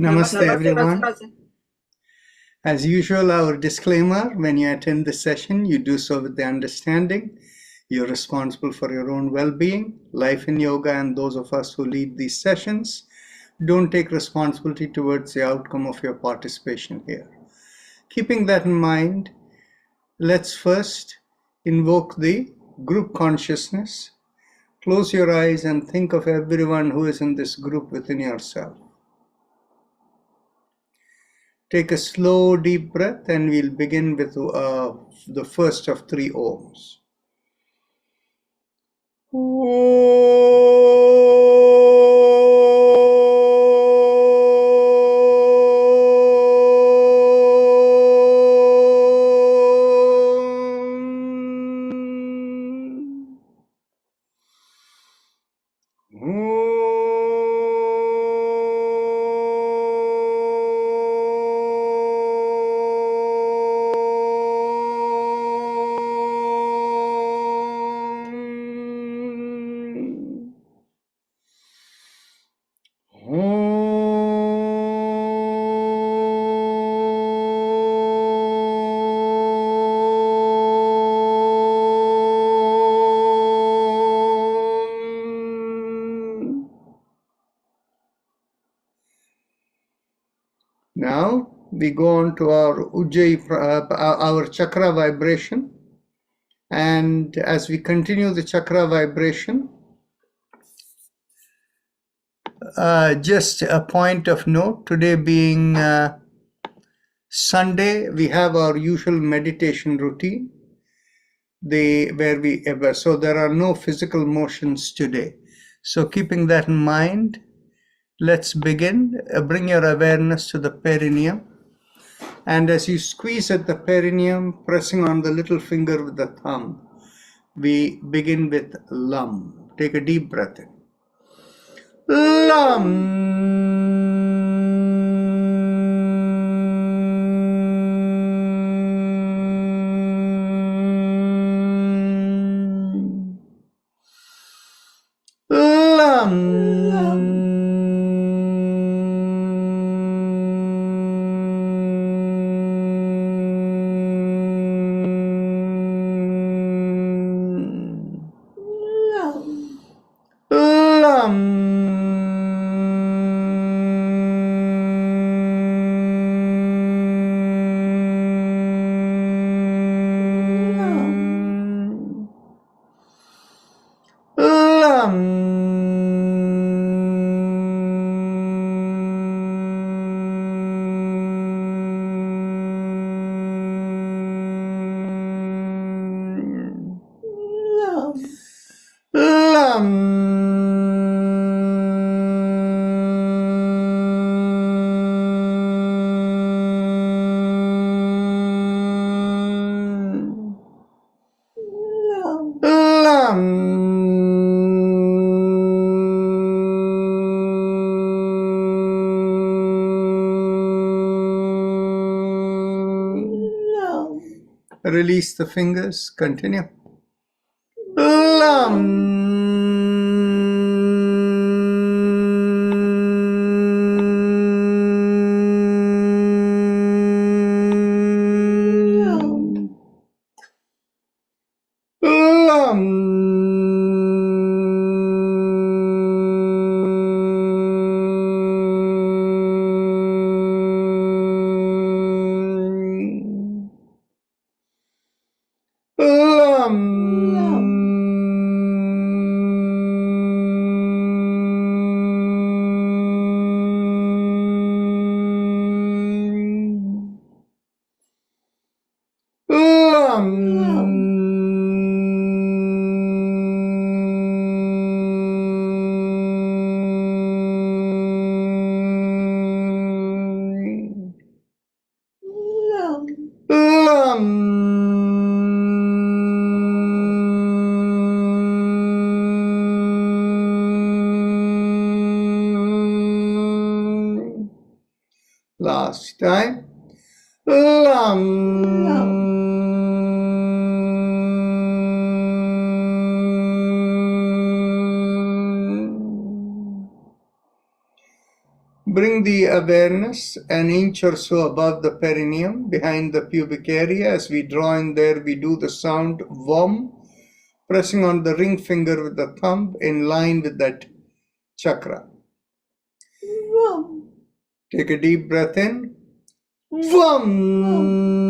Namaste, Namaste, everyone. Rajarajan. As usual, our disclaimer, when you attend this session, you do so with the understanding you're responsible for your own well-being. Life in Yoga and those of us who lead these sessions don't take responsibility towards the outcome of your participation here. Keeping that in mind, let's first invoke the group consciousness. Close your eyes and think of everyone who is in this group within yourself. Take a slow, deep breath, and we'll begin with the first of three Oms. Now we go on to our our chakra vibration, and as we continue the chakra vibration, just a point of note, today being Sunday, we have our usual meditation routine. So there are no physical motions today. So keeping that in mind, let's begin. Bring your awareness to the perineum. And as you squeeze at the perineum, pressing on the little finger with the thumb, we begin with Lam. Take a deep breath in. Release the fingers, continue. Last time. Bring the awareness an inch or so above the perineum, behind the pubic area. As we draw in there, we do the sound VOM, pressing on the ring finger with the thumb in line with that chakra. VOM. Take a deep breath in. VOM.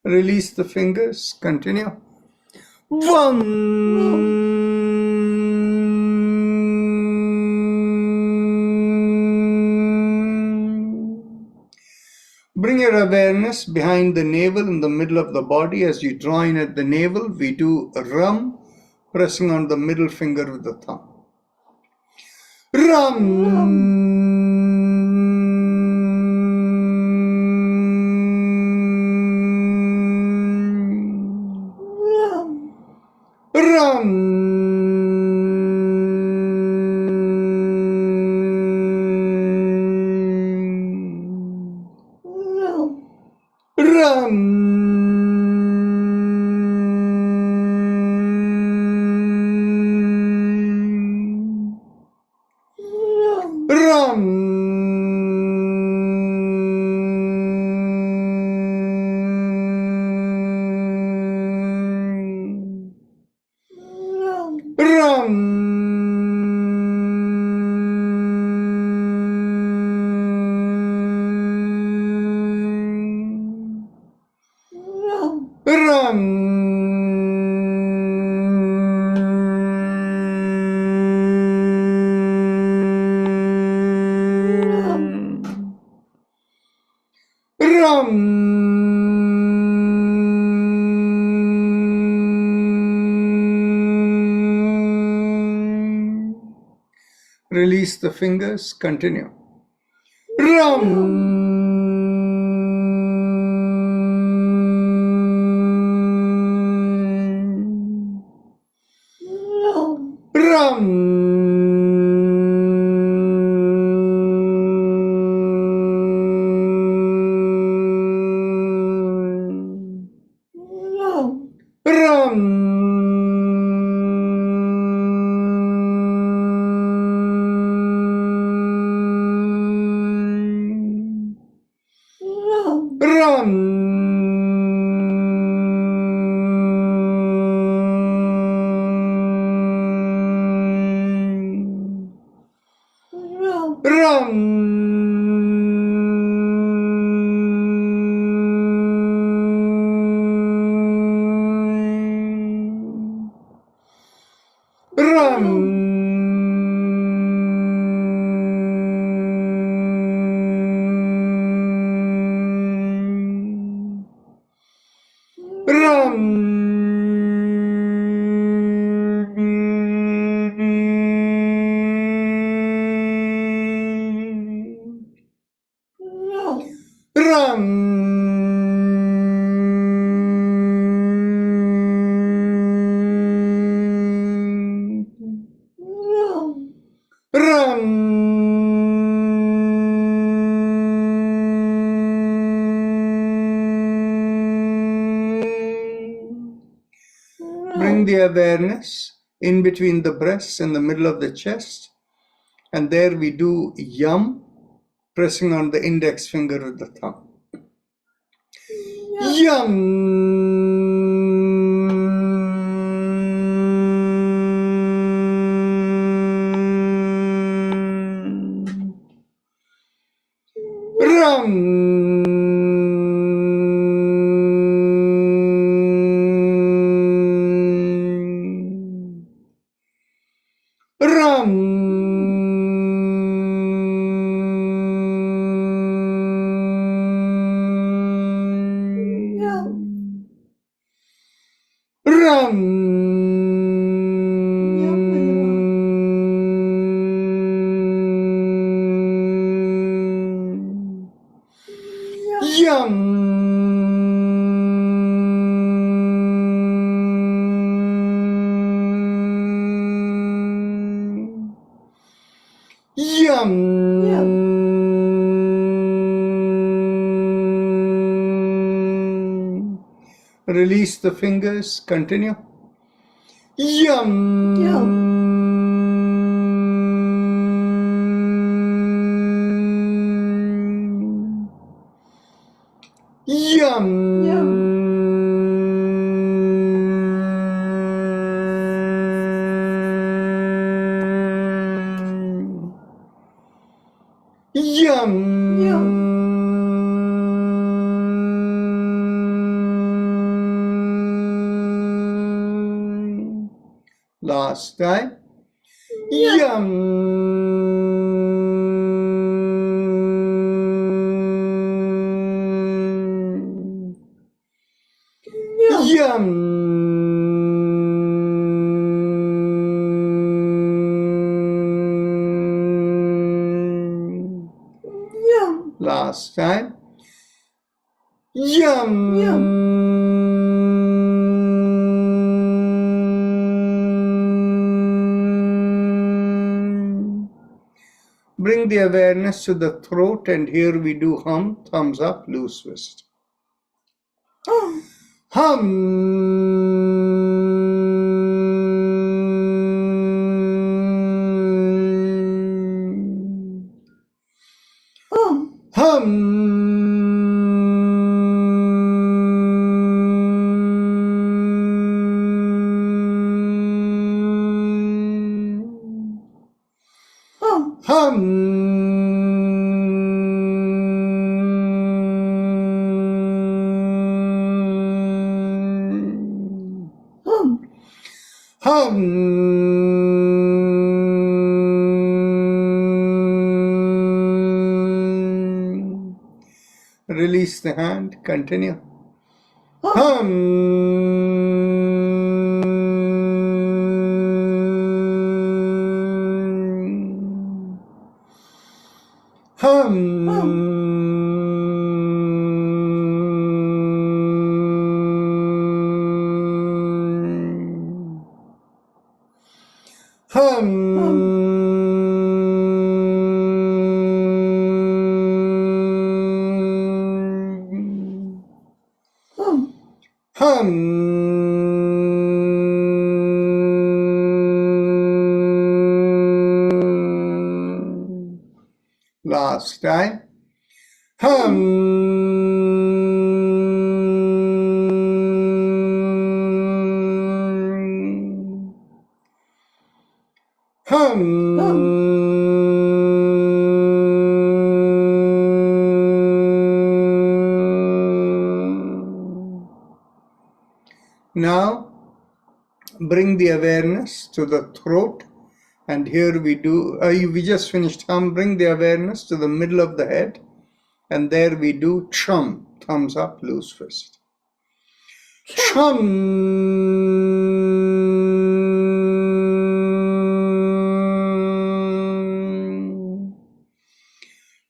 Release the fingers. Continue. Bring your awareness behind the navel in the middle of the body. As you draw in at the navel, we do Ram, pressing on the middle finger with the thumb. Ram. Release the fingers. Continue. Ram. Bring the awareness in between the breasts and the middle of the chest. And there we do yum, pressing on the index finger of the thumb. Release the fingers, continue. Last time. Last time. Bring the awareness to the throat, and here we do hum, thumbs up, loose twist. Hum. Release the hand, continue. Last time. Hum. Now, bring the awareness to the throat, and here we do, we just finished hum. Bring the awareness to the middle of the head, and there we do chum, thumbs up, loose fist. Chum.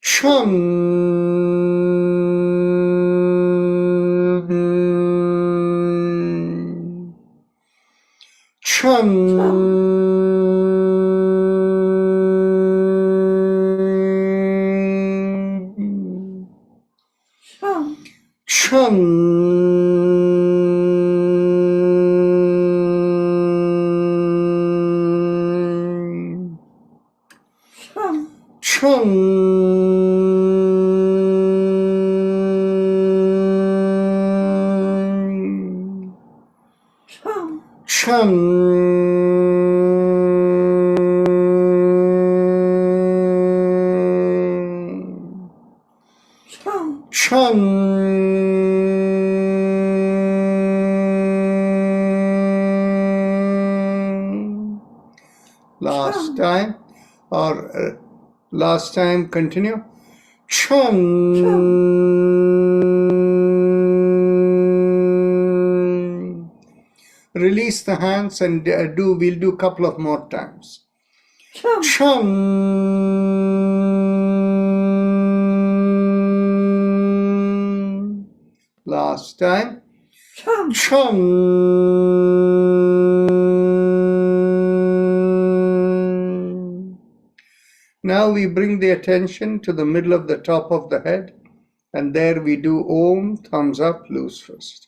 Chum. Last time, or last time, continue. Release the hands and we'll do a couple of more times. Last time. Now we bring the attention to the middle of the top of the head, and there we do Om, thumbs up, loose fist.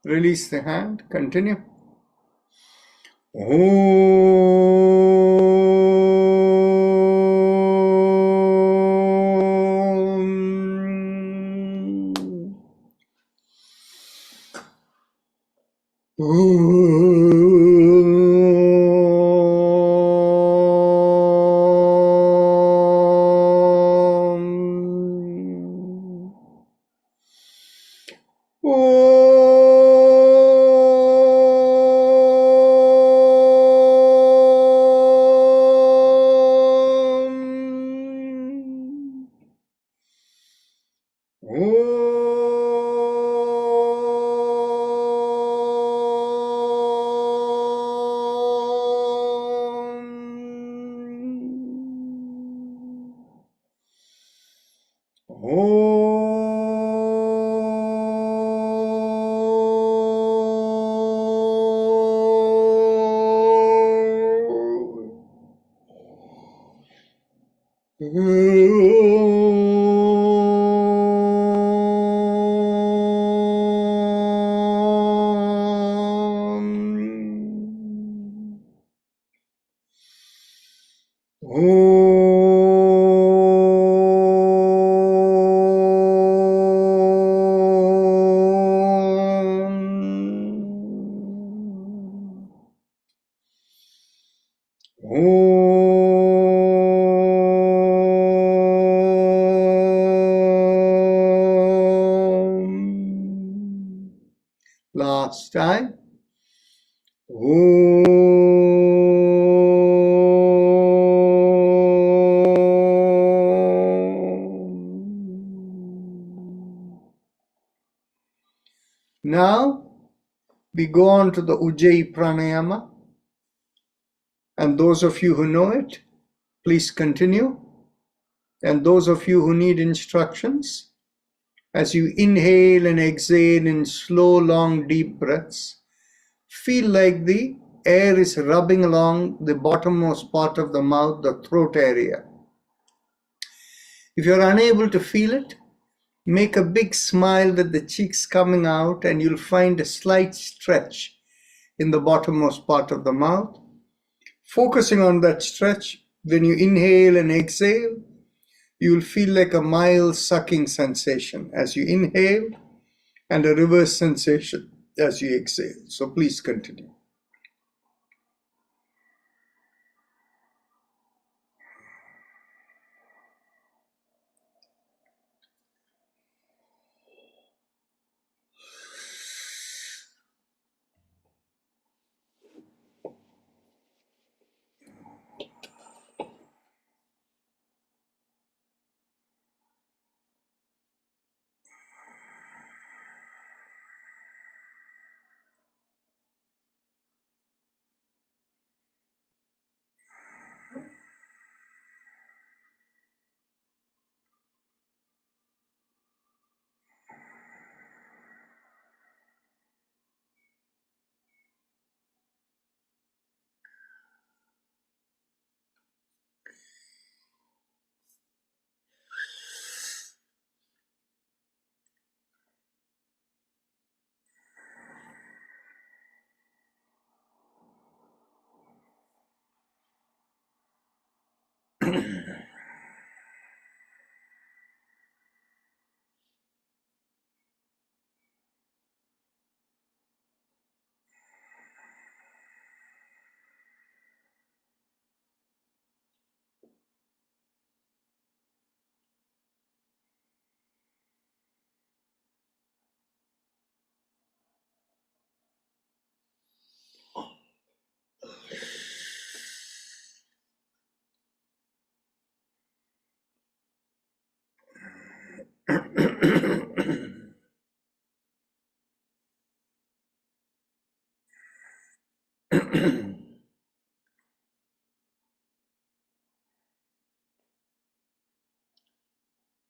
Release the hand. Continue. Last time. Now we go on to the Ujjayi Pranayama, and those of you who know it, please continue. And those of you who need instructions, as you inhale and exhale in slow, long, deep breaths, feel like the air is rubbing along the bottommost part of the mouth, the throat area. If you're unable to feel it, make a big smile with the cheeks coming out, and you'll find a slight stretch in the bottommost part of the mouth. Focusing on that stretch, when you inhale and exhale, you will feel like a mild sucking sensation as you inhale and a reverse sensation as you exhale. So please continue.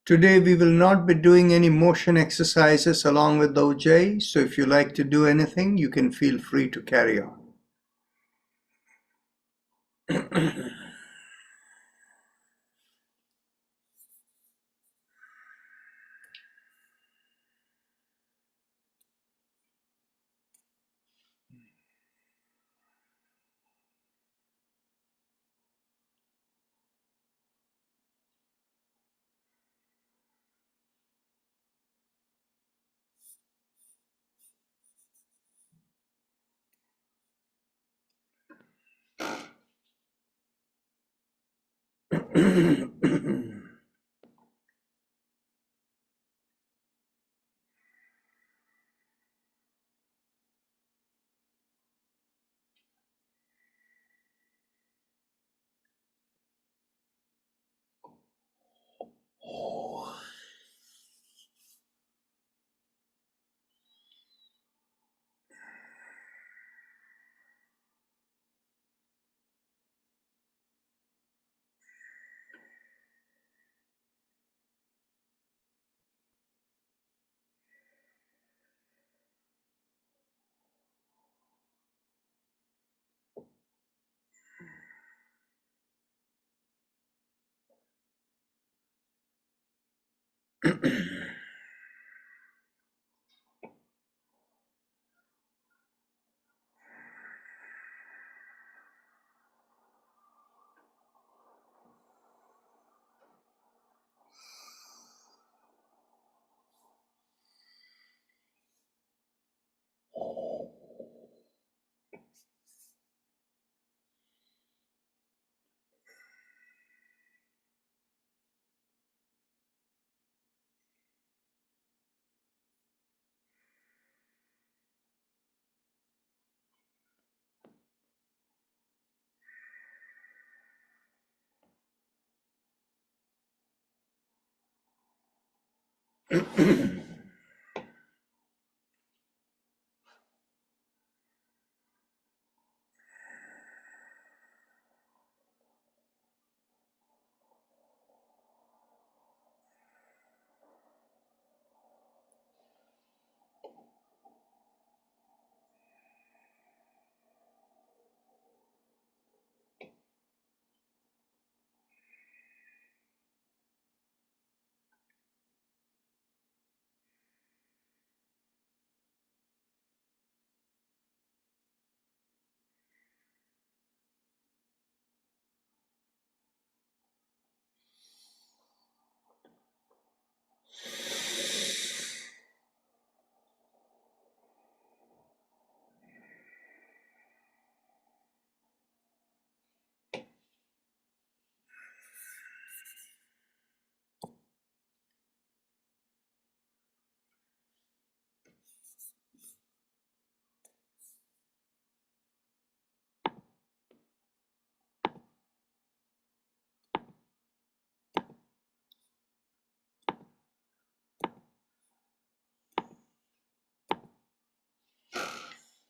Today we will not be doing any motion exercises along with the Ujjayi, so if you like to do anything, you can feel free to carry on.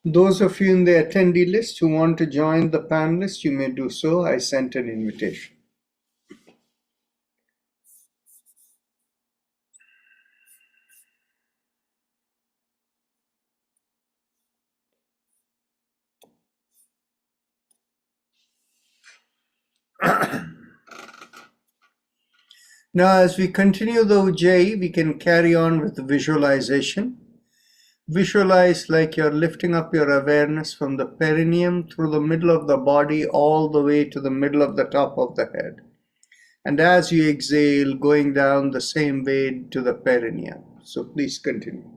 Those of you in the attendee list who want to join the panelists, you may do so. I sent an invitation. Now, as we continue the Ujjayi, we can carry on with the visualization. Visualize like you're lifting up your awareness from the perineum through the middle of the body all the way to the middle of the top of the head. And as you exhale, going down the same way to the perineum. So please continue.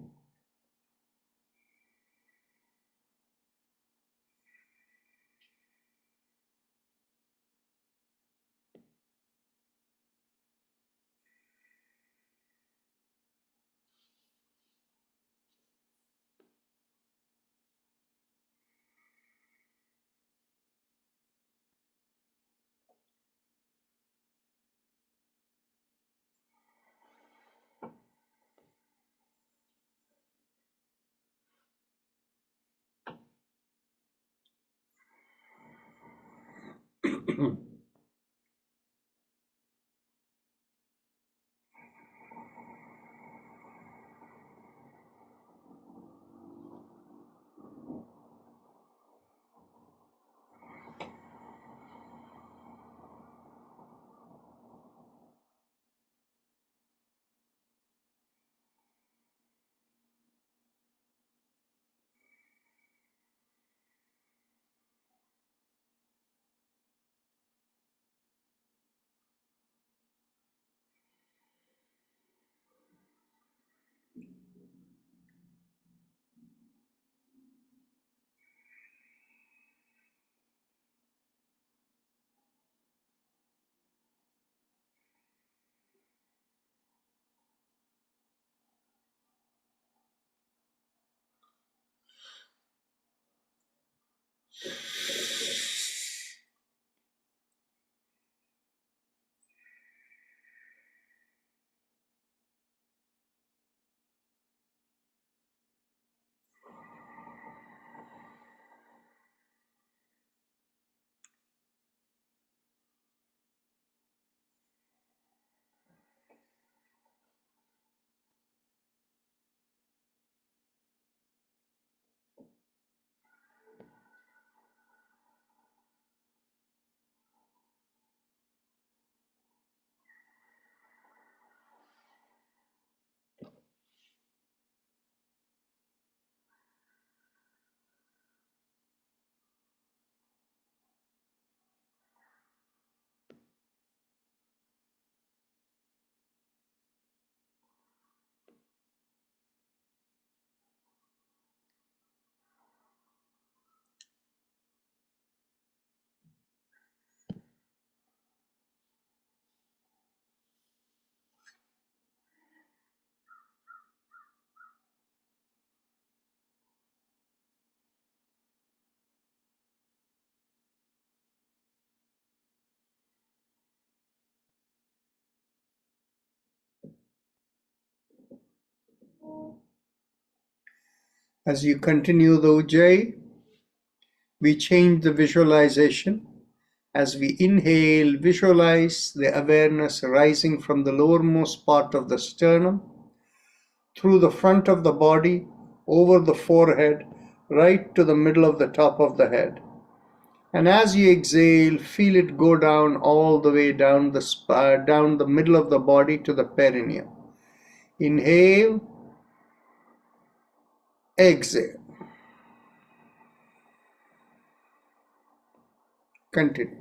As you continue the Ujjayi, we change the visualization. As we inhale, visualize the awareness rising from the lowermost part of the sternum, through the front of the body, over the forehead, right to the middle of the top of the head. And as you exhale, feel it go down all the way down the middle of the body to the perineum. Inhale, exhale. Continue.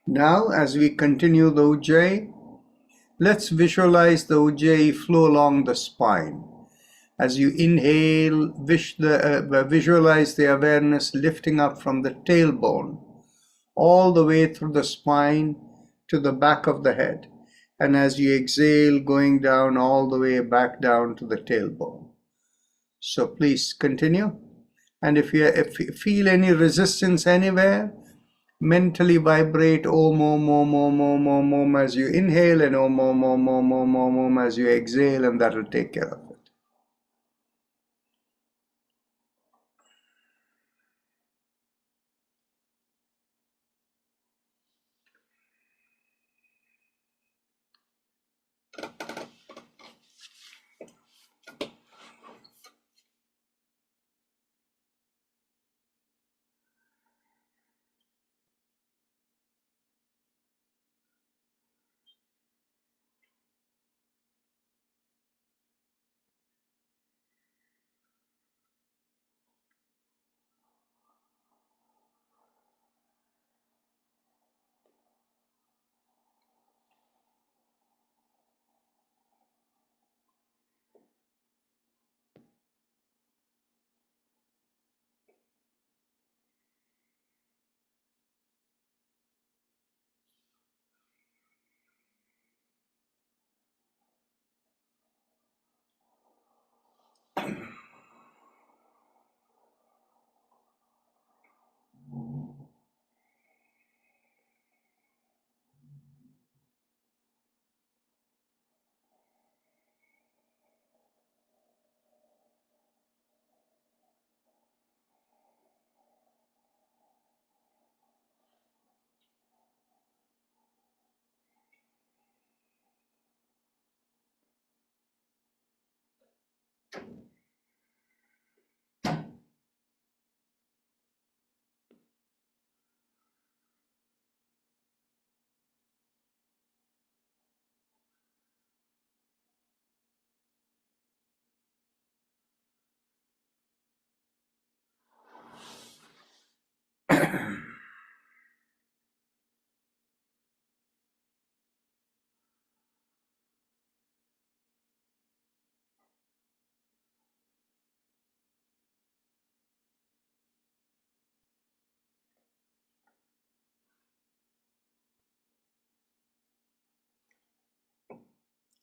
Now, as we continue the Ujjayi, let's visualize the Ujjayi flow along the spine. As you inhale, visualize the awareness lifting up from the tailbone all the way through the spine to the back of the head. And as you exhale, going down all the way back down to the tailbone. So please continue. And if you feel any resistance anywhere, Mentally vibrate Om Om Om Om Om Om Om as you inhale, and Om Om Om Om Om Om Om as you exhale, and that will take care of it.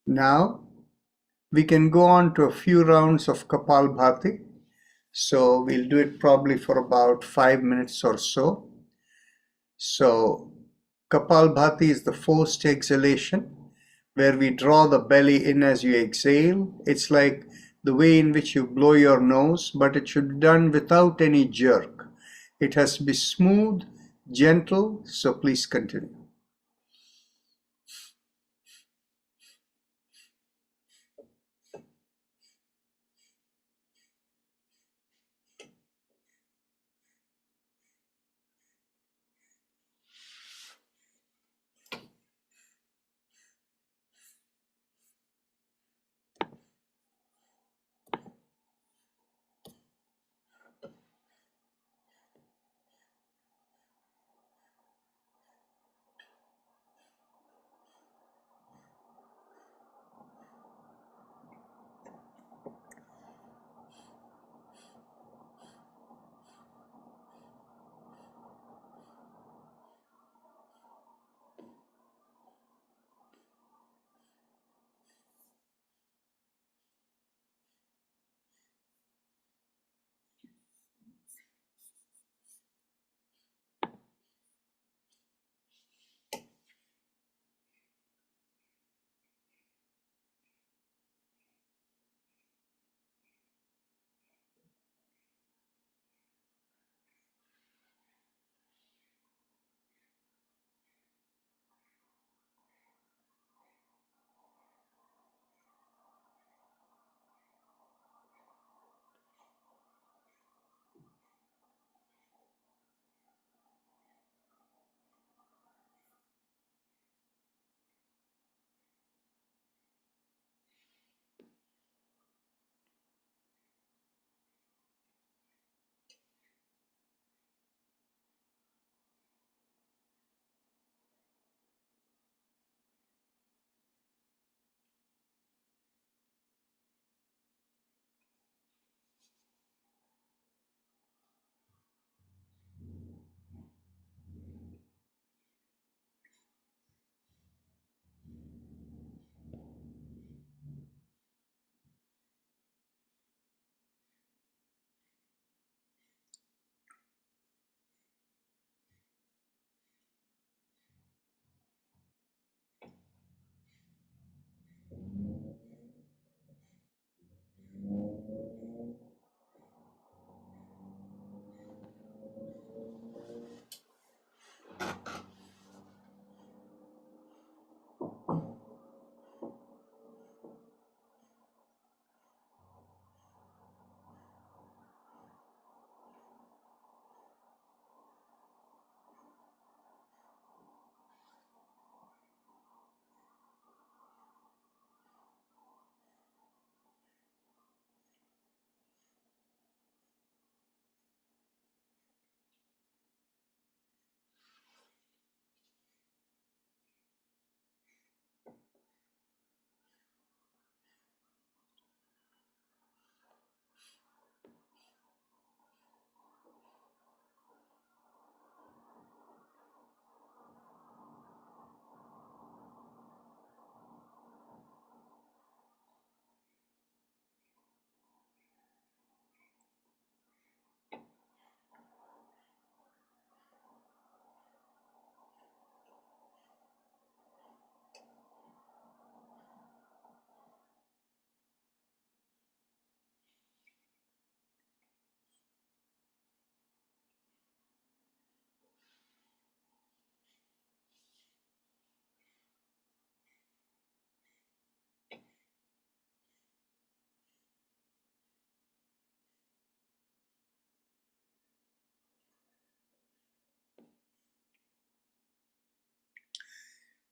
Now we can go on to a few rounds of Kapalbhati. So we'll do it probably for about 5 minutes or so. So Kapalbhati is the forced exhalation where we draw the belly in as you exhale. It's like the way in which you blow your nose, but it should be done without any jerk. It has to be smooth, gentle, so please continue.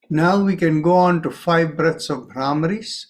Now we can go on to 5 breaths of Brahmaris.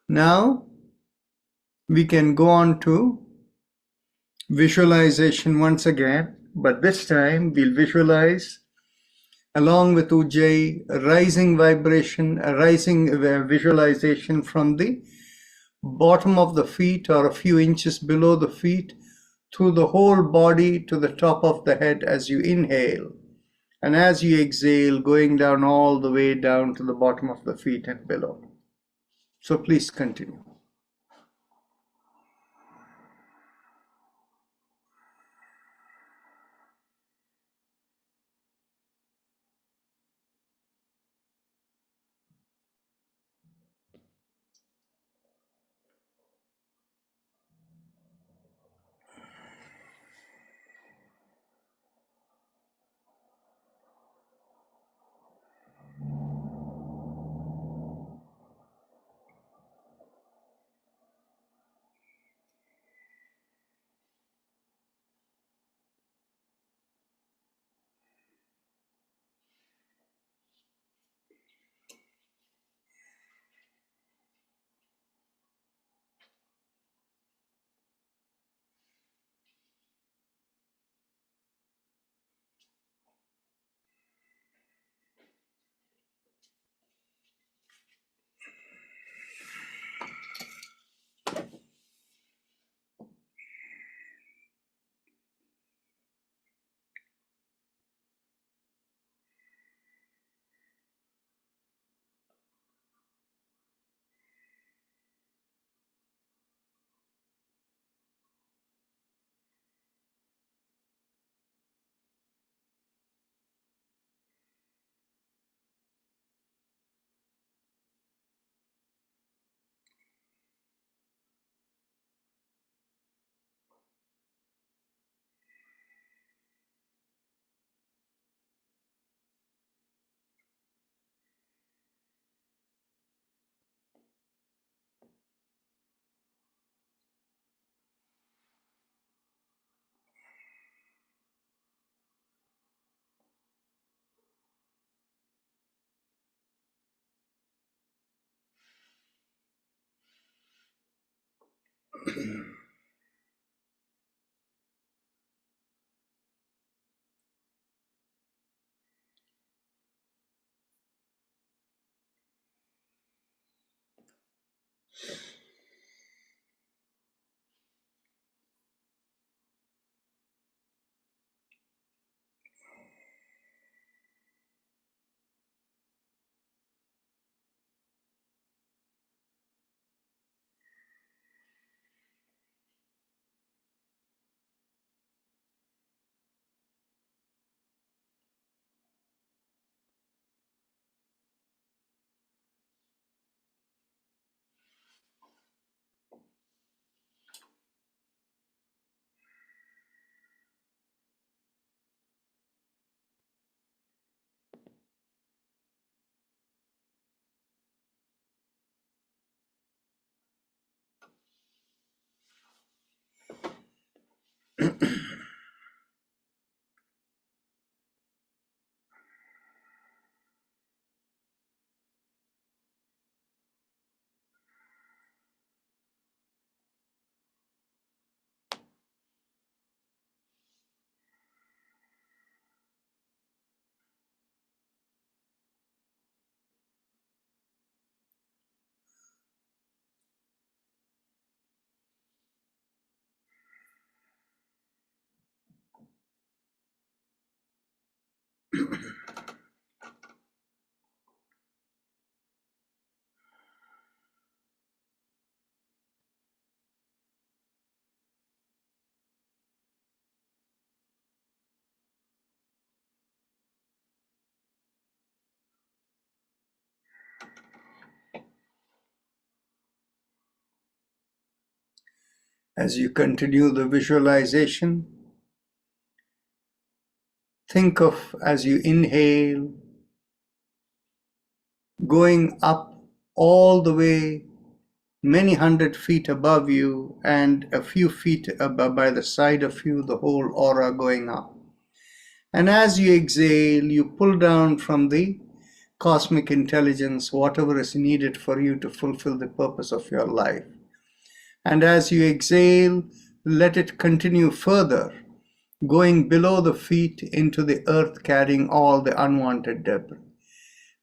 Now we can go on to visualization once again, but this time we'll visualize along with Ujjayi a rising vibration, a rising visualization from the bottom of the feet or a few inches below the feet through the whole body to the top of the head as you inhale, and as you exhale, going down all the way down to the bottom of the feet and below. So please continue. As you continue the visualization, think of, as you inhale, going up all the way many hundred feet above you and a few feet above by the side of you, the whole aura going up. And as you exhale, you pull down from the cosmic intelligence whatever is needed for you to fulfill the purpose of your life. And as you exhale, let it continue further, going below the feet into the earth, carrying all the unwanted debris.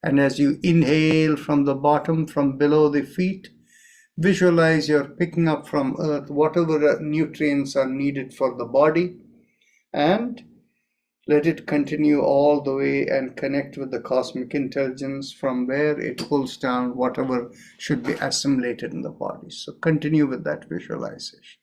And as you inhale from the bottom, from below the feet, visualize you're picking up from earth whatever nutrients are needed for the body, and let it continue all the way and connect with the cosmic intelligence from where it pulls down whatever should be assimilated in the body. So continue with that visualization.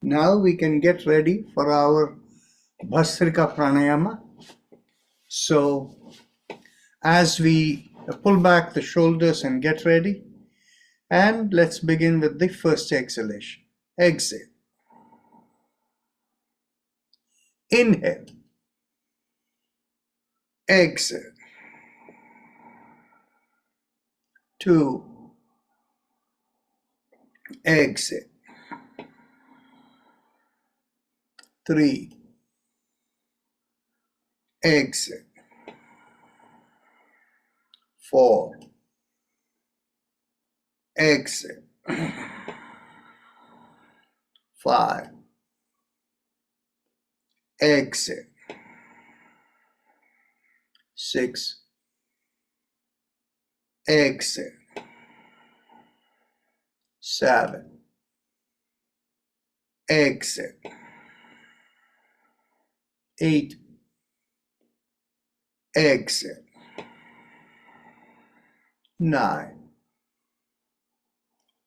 Now we can get ready for our Bhastrika Pranayama. So as we pull back the shoulders and get ready, and let's begin with the first exhalation. Exhale. Inhale. Exhale. 2. Exhale. 3. Exhale. 4. Exhale. 5. Exhale. 6. Exhale. 7. Exhale. 8. Exhale. 9.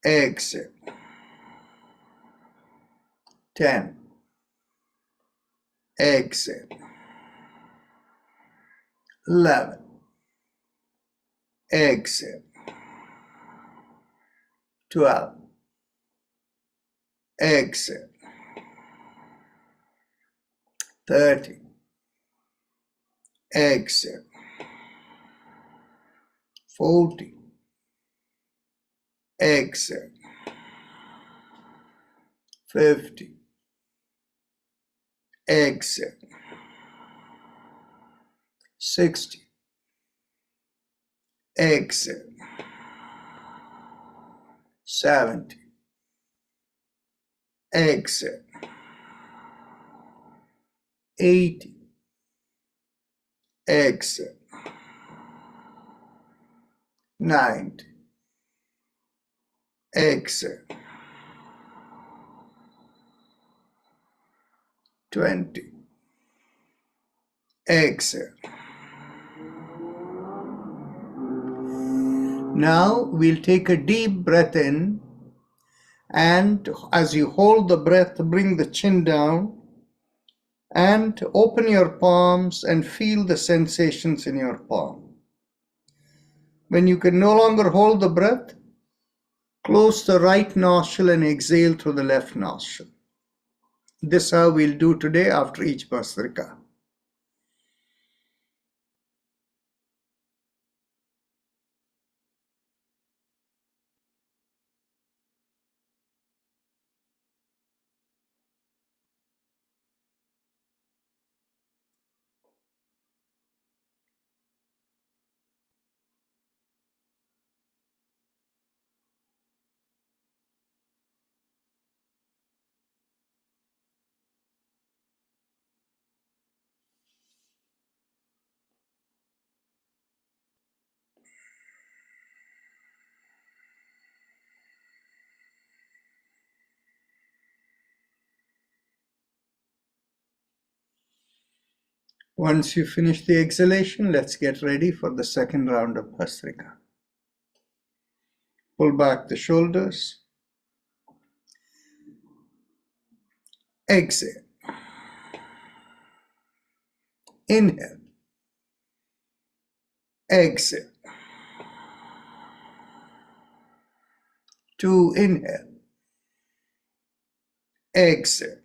Exhale. 10. Exhale. 11. Exhale. 12. Exhale. 13. Exhale. 14. Exhale. 15. Exhale. 16. Exhale. 17. Exhale. 18. Exhale. 19. Exhale. 20. exhale. Now we'll take a deep breath in, and as you hold the breath, bring the chin down and open your palms and feel the sensations in your palm. When you can no longer hold the breath, close the right nostril and exhale through the left nostril. This is how we'll do today after each Bhastrika. Once you finish the exhalation, let's get ready for the second round of Bhastrika. Pull back the shoulders. Exhale. Inhale. Exhale. 2, inhale. Exhale.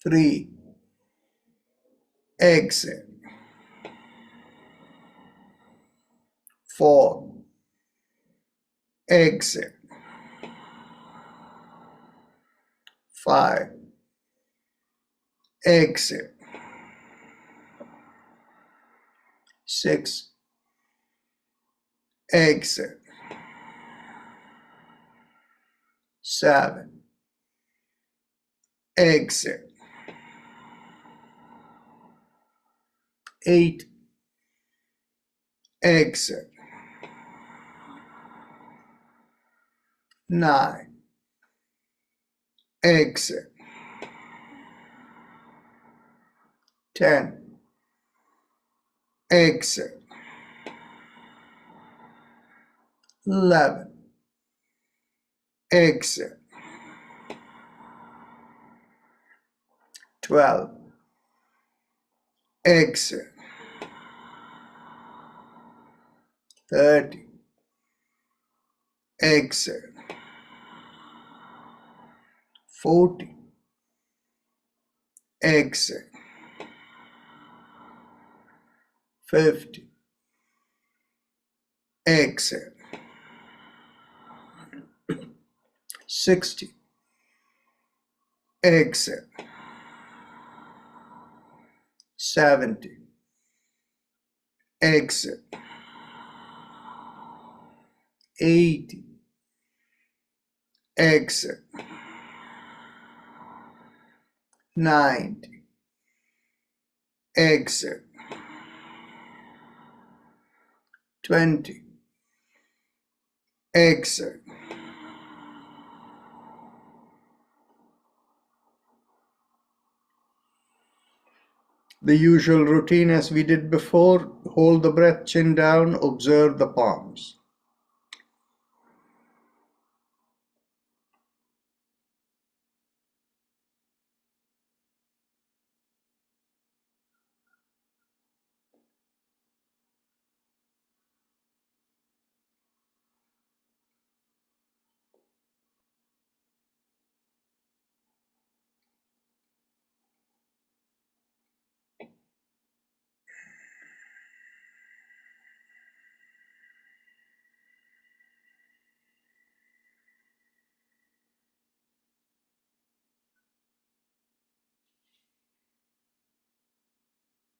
3, exhale. 4, exhale. 5, exhale. 6, exhale. 7, exhale. 8, exhale. 9, exhale. 10, exhale. 11, exhale. 12, exhale. 30, exhale. 40, exhale. 50, exhale. 60, exhale. 70, exhale. 80, exhale. 90, exhale. 20, exhale. The usual routine as we did before, hold the breath, chin down, observe the palms.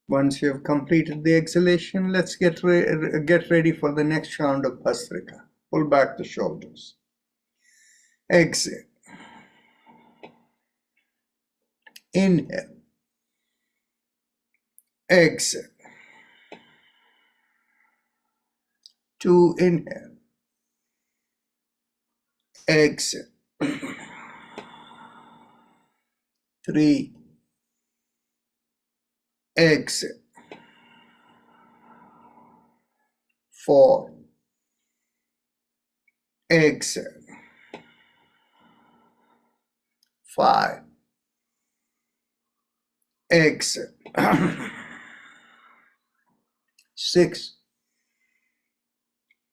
Once you have completed the exhalation, let's get ready for the next round of Bhastrika. Pull back the shoulders. Exhale. Inhale. Exhale. 2, inhale. Exhale. 3, exit. 4, exit. 5, exit. 6,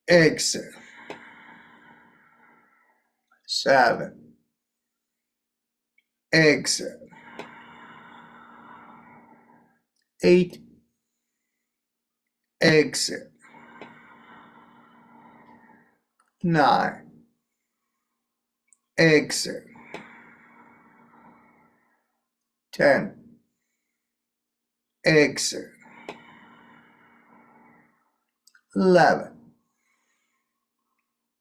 exit. 7, exit. 8, exit. 9, exit. 10, exit. 11,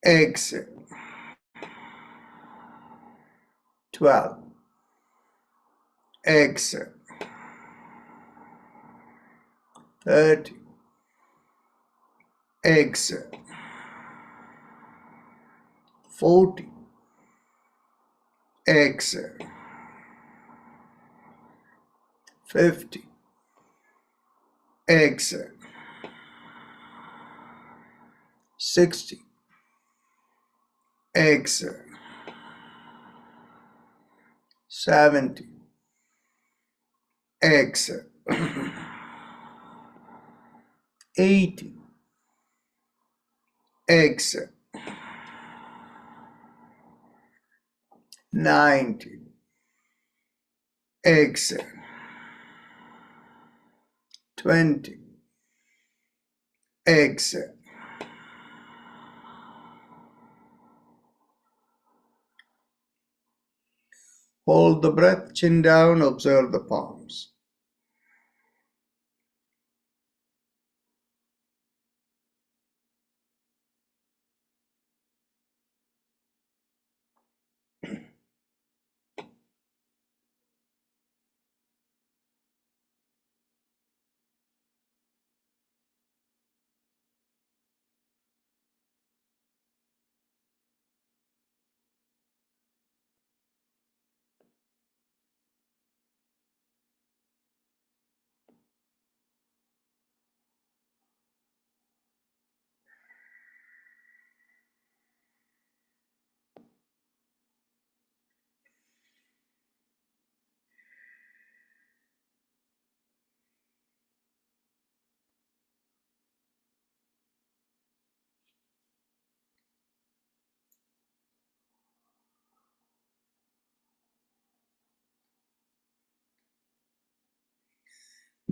exit. 12, exit. 30, exit. 40, exit. 50, exit. 60, exit. 70, exit. 80, exit. 90, exit. 20, exit. Hold the breath, chin down, observe the palms.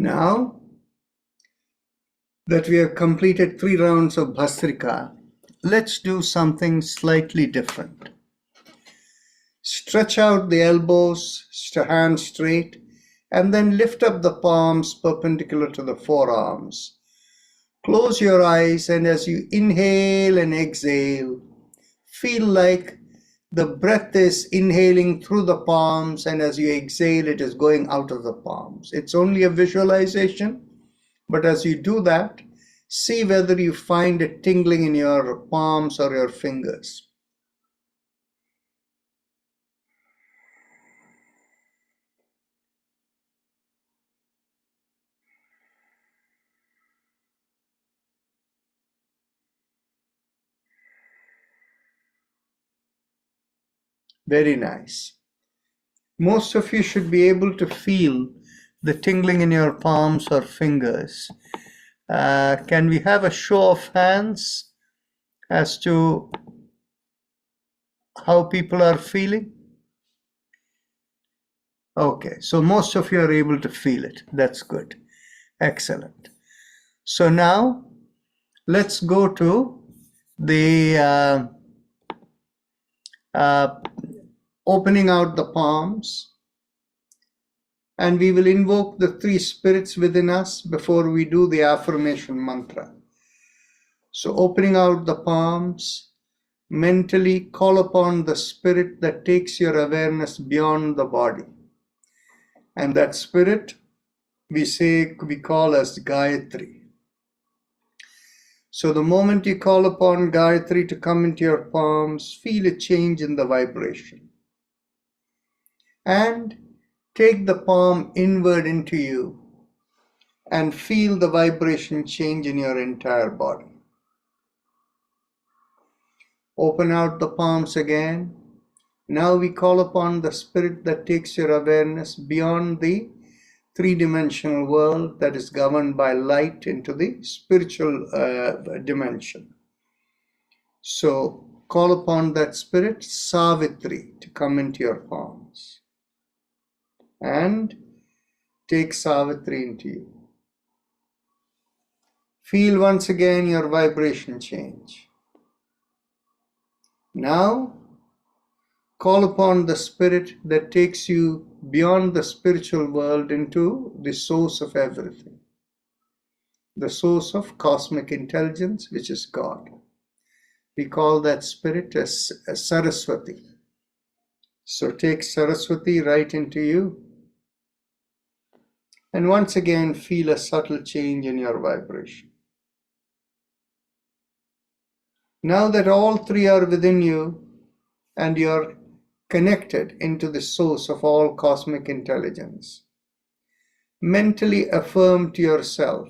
Now that we have completed 3 rounds of Bhastrika, let's do something slightly different. Stretch out the elbows, hands straight, and then lift up the palms perpendicular to the forearms. Close your eyes, and as you inhale and exhale, feel like the breath is inhaling through the palms, and as you exhale, it is going out of the palms. It's only a visualization, but as you do that, see whether you find a tingling in your palms or your fingers. Very nice. Most of you should be able to feel the tingling in your palms or fingers. Can we have a show of hands as to how people are feeling? Okay, so most of you are able to feel it. That's good. Excellent. So now let's go to the opening out the palms, and we will invoke the 3 spirits within us before we do the affirmation mantra. So opening out the palms, mentally call upon the spirit that takes your awareness beyond the body. And that spirit we call as Gayatri. So the moment you call upon Gayatri to come into your palms, feel a change in the vibration. And take the palm inward into you and feel the vibration change in your entire body. Open out the palms again. Now we call upon the spirit that takes your awareness beyond the three-dimensional world that is governed by light into the spiritual dimension. So call upon that spirit, Savitri, to come into your palms. And take Savitri into you. Feel once again your vibration change. Now, call upon the spirit that takes you beyond the spiritual world into the source of everything, the source of cosmic intelligence, which is God. We call that spirit as Saraswati. So take Saraswati right into you. And once again, feel a subtle change in your vibration. Now that all three are within you and you're connected into the source of all cosmic intelligence, mentally affirm to yourself,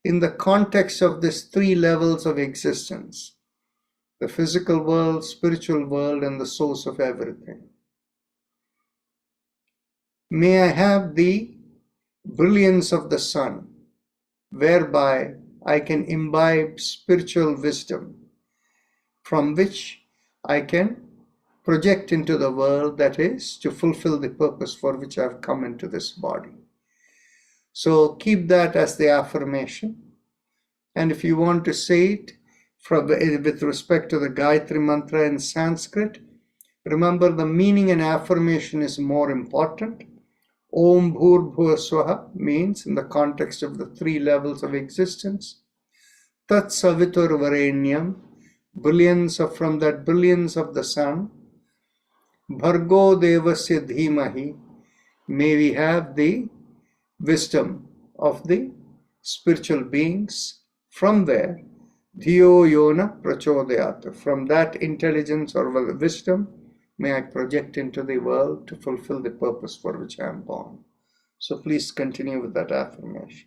in the context of these three levels of existence, the physical world, spiritual world, and the source of everything. May I have the brilliance of the sun, whereby I can imbibe spiritual wisdom, from which I can project into the world, that is, to fulfill the purpose for which I've come into this body. So keep that as the affirmation. And if you want to say it with respect to the Gayatri Mantra in Sanskrit, remember the meaning and affirmation is more important. Om Bhurbhuva Swaha means, in the context of the three levels of existence, Tat Savitur Varenyam, brilliance from that brilliance of the sun, Bhargo Devasya Dhimahi, may we have the wisdom of the spiritual beings, from where Dhiyo Yona Prachodayat, from that intelligence or wisdom, may I project into the world to fulfill the purpose for which I am born. So please continue with that affirmation.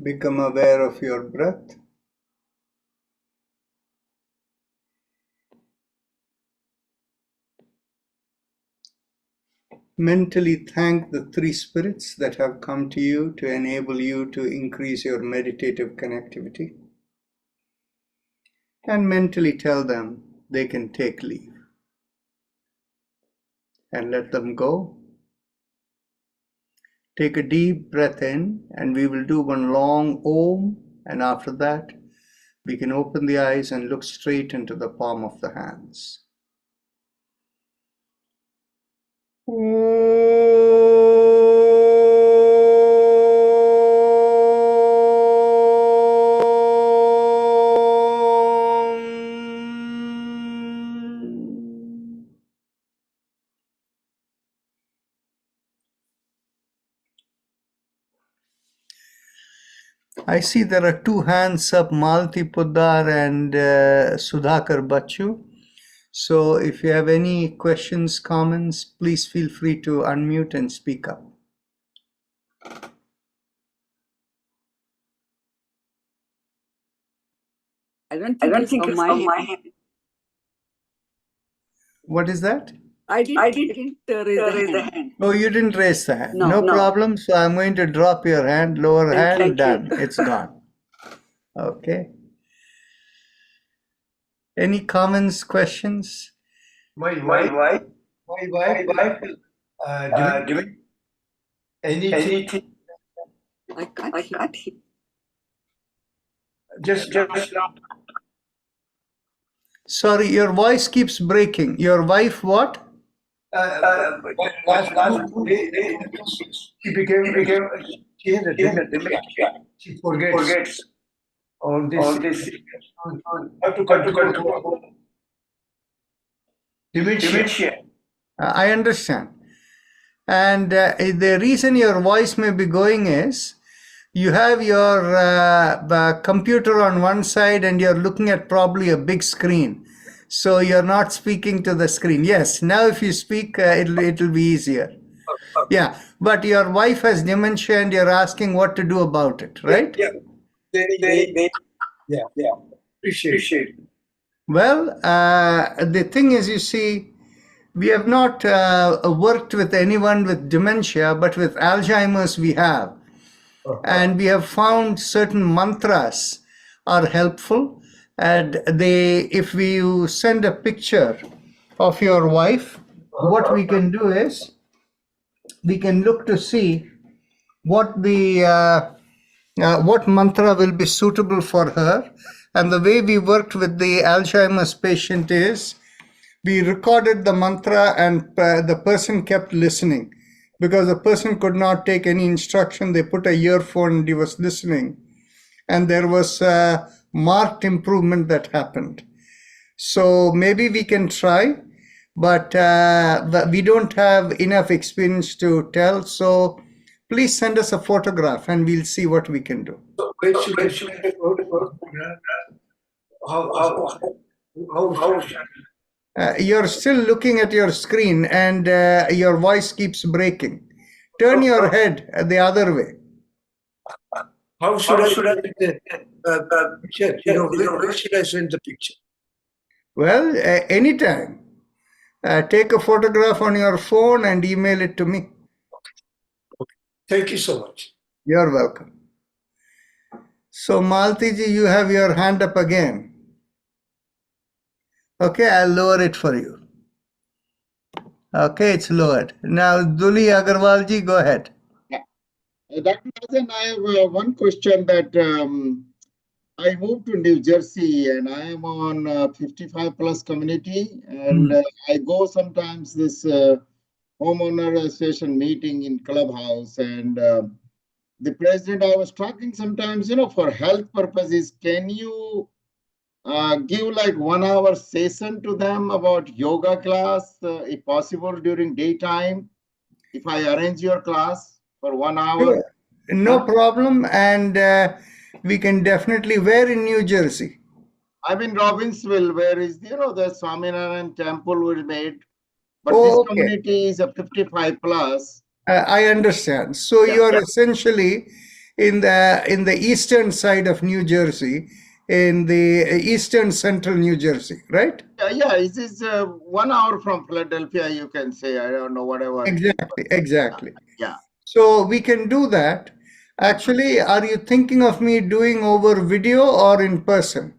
Become aware of your breath. Mentally thank the three spirits that have come to you to enable you to increase your meditative connectivity. And mentally tell them they can take leave. And let them go. Take a deep breath in, and we will do one long Om, and after that, we can open the eyes and look straight into the palm of the hands. I see there are two hands up, Malti Poddar and Sudhakar Bachu. So if you have any questions, comments, please feel free to unmute and speak up. I don't think it's on my hand. What is that? I didn't raise the hand. Oh, you didn't raise the hand. No. Problem. So I'm going to drop your hand, lower hand, Thank done. you. It's gone. Okay. Any comments, questions? My wife doing anything. I can't hear. Just Sorry, your voice keeps breaking. Your wife what? last 2 days, she has a dementia. She forgets all this. How to control dementia. I understand. And the reason your voice may be going is you have your computer on one side and you're looking at probably a big screen. So you're not speaking to the screen. Yes, now if you speak, it'll be easier. Yeah, but your wife has dementia and you're asking what to do about it, right? Yeah. Appreciate. Well, the thing is, you see, we have not worked with anyone with dementia, but with Alzheimer's we have. And we have found certain mantras are helpful. And if you send a picture of your wife, what we can do is we can look to see what what mantra will be suitable for her. And the way we worked with the Alzheimer's patient is we recorded the mantra and the person kept listening because the person could not take any instruction. They put a earphone and he was listening. And there was a marked improvement that happened. So maybe we can try, but we don't have enough experience to tell. So please send us a photograph and we'll see what we can do. So where should I go? How You're still looking at your screen and your voice keeps breaking. Turn your head the other way. How should I send the picture? Where should I send the picture? Well, anytime. Take a photograph on your phone and email it to me. Thank you so much. You're welcome. So Maltiji, you have your hand up again. Okay, I'll lower it for you. Okay, it's lowered. Now, Duli Agarwalji, go ahead. Dr. Hasan, I have one question that I moved to New Jersey and I am on 55 plus community and I go sometimes this homeowner association meeting in Clubhouse and the president, I was talking sometimes, for health purposes, can you give like 1 hour session to them about yoga class, if possible during daytime, if I arrange your class for 1 hour? Sure. No problem. And we can definitely, where in New Jersey? I'm in Robbinsville, where is, the Swaminarayan temple was made. But Oh, this okay. community is a 55 plus. I understand. So Yeah. you're essentially in the eastern side of New Jersey, in the eastern central New Jersey, right? Yeah, it is 1 hour from Philadelphia, you can say. I don't know, whatever. Exactly. Yeah. So we can do that. Actually, are you thinking of me doing over video or in person?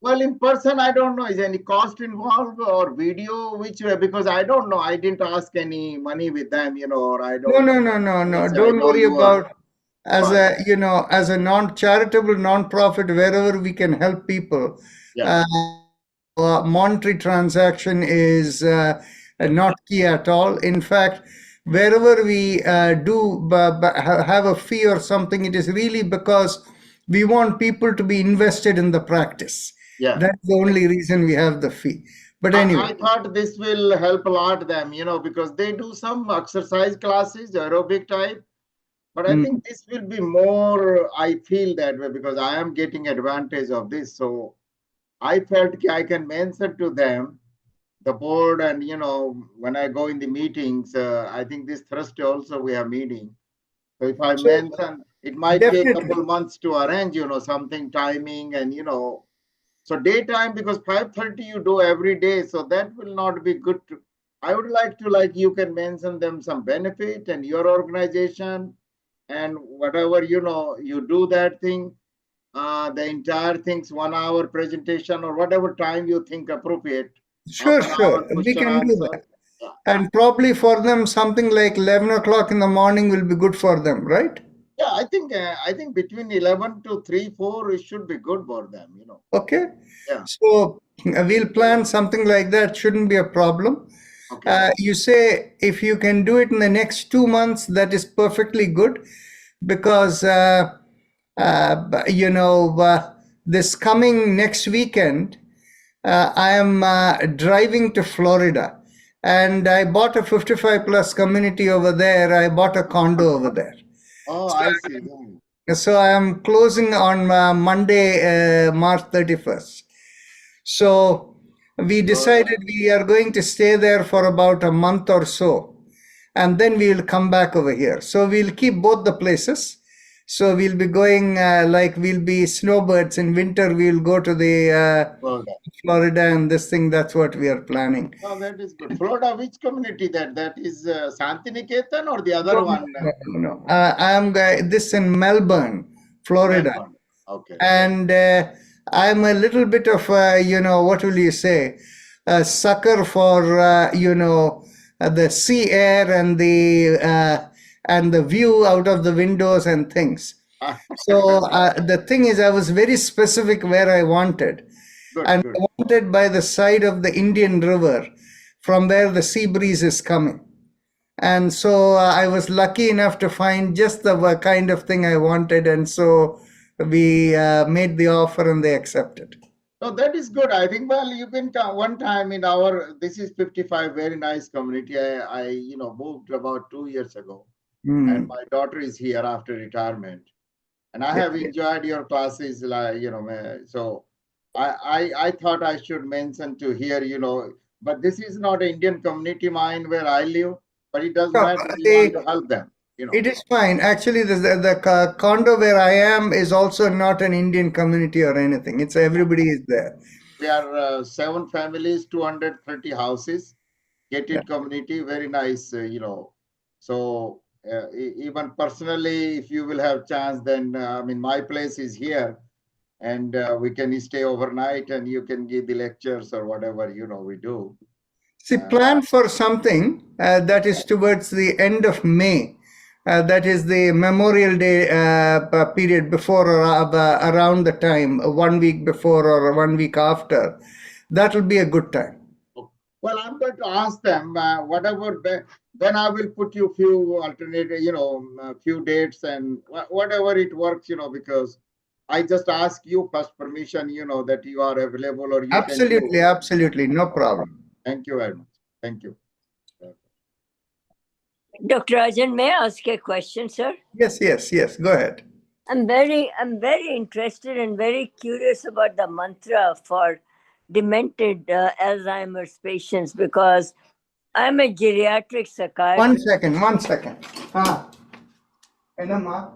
Well, in person, I don't know. Is any cost involved or video? Which way? Because I don't know. I didn't ask any money with them, or I No, don't. no, no, no, no. Yes, I Don't know worry you are. about as a as a non-charitable non-profit wherever we can help people. Yeah. Monetary transaction is not key at all. In fact, wherever we have a fee or something, it is really because we want people to be invested in the practice. Yeah. That's the only reason we have the fee. But anyway, I thought this will help a lot them, because they do some exercise classes, aerobic type. But I think this will be more, I feel that way because I am getting advantage of this. So I felt I can mention to them, the board, and when I go in the meetings, I think this Thursday also we have meeting. So if I mention, it might take a definitely. couple months to arrange, something timing and so daytime because 5:30 you do every day, so that will not be good. I would like to you can mention them some benefit and your organization and whatever you do that thing. The entire thing's 1 hour presentation or whatever time you think appropriate. Sure, Half an sure. hour We question can do answer. that. Yeah. And probably for them, something like 11 o'clock in the morning will be good for them, right? Yeah, I think between 11 to 3, 4, it should be good for them, Okay. Yeah. So we'll plan something like that. Shouldn't be a problem. Okay. You say if you can do it in the next 2 months, that is perfectly good because, this coming next weekend, I am driving to Florida and I bought a 55 plus community over there. I bought a condo over there. Oh, I see. So I am closing on Monday, March 31st. So we decided we are going to stay there for about a month or so, and then we will come back over here. So we'll keep both the places. So we'll be going we'll be snowbirds in winter. We'll go to the Florida and this thing. That's what we are planning. Oh, that is good. Florida, which community that is Santiniketan or the other one? No. I am this in Melbourne, Florida. Melbourne. Okay. And I'm a little bit of what will you say, a sucker for the sea air and the view out of the windows and things. So the thing is, I was very specific where I wanted. I wanted by the side of the Indian River, from where the sea breeze is coming. And so I was lucky enough to find just the kind of thing I wanted. And so we made the offer and they accepted. So that is good. I think, well, you can come one time in this is 55, very nice community. I moved about 2 years ago. And my daughter is here after retirement. And I have enjoyed your classes, so I thought I should mention to here, but this is not an Indian community mine where I live, but it doesn't matter. We want to help them. It is fine. Actually, the condo where I am is also not an Indian community or anything. It's everybody is there. We are 7 families, 230 houses, gated community, very nice, So even personally, if you will have chance, then my place is here. And we can stay overnight and you can give the lectures or whatever, we do. See, plan for something that is towards the end of May. That is the Memorial Day period before or around the time, 1 week before or 1 week after. That will be a good time. Well, I'm going to ask them whatever, then I will put you few alternative, few dates and whatever it works, because I just ask you first permission, that you are available or you Absolutely, absolutely. No problem. Thank you very much. Thank you. Dr. Rajan, may I ask a question, sir? Yes. Go ahead. I'm very interested and very curious about the mantra for demented Alzheimer's patients because I'm a geriatric psychiatrist. 1 second. Enamma.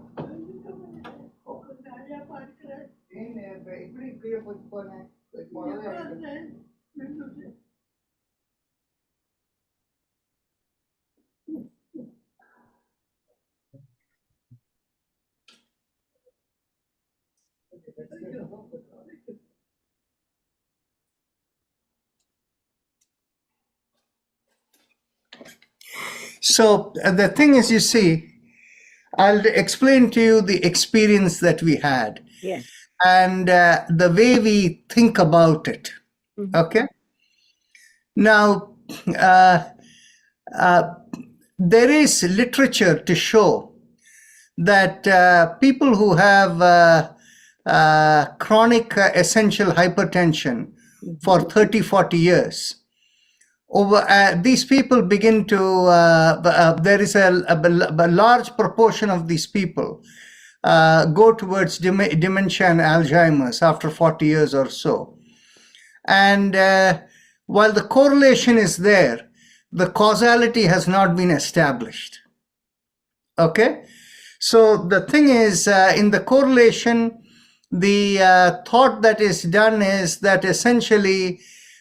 So the thing is, you see, I'll explain to you the experience that we had Yeah. and the way we think about it. Mhm. Okay. Now, there is literature to show that people who have chronic essential hypertension for 30, 40 years, these people begin to, there is a large proportion of these people go towards dementia and Alzheimer's after 40 years or so. And while the correlation is there, the causality has not been established. Okay? So the thing is, in the correlation, the thought that is done is that essentially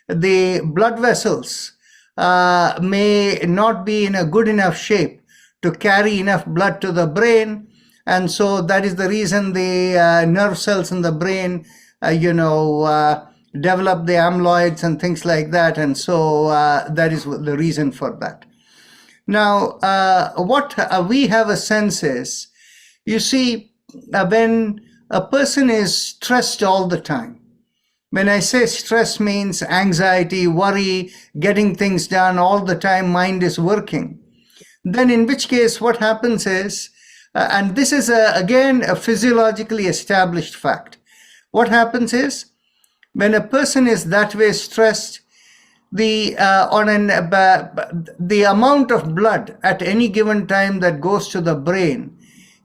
the blood vessels may not be in a good enough shape to carry enough blood to the brain. And so that is the reason the nerve cells in the brain, develop the amyloids and things like that. And so that is the reason for that. Now, what we have a sense is, you see, when a person is stressed all the time, when I say stress means anxiety, worry, getting things done all the time, mind is working, then in which case what happens is, and this is again a physiologically established fact, what happens is when a person is that way stressed, the amount of blood at any given time that goes to the brain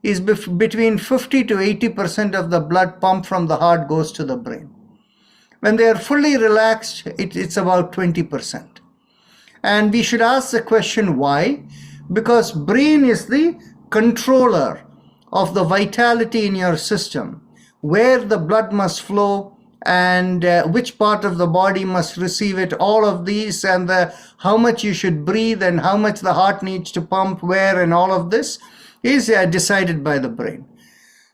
is between 50 to 80% of the blood pumped from the heart goes to the brain. When they are fully relaxed, it's about 20%. And we should ask the question why? Because brain is the controller of the vitality in your system, where the blood must flow and which part of the body must receive it, all of these, and how much you should breathe and how much the heart needs to pump where, and all of this is decided by the brain.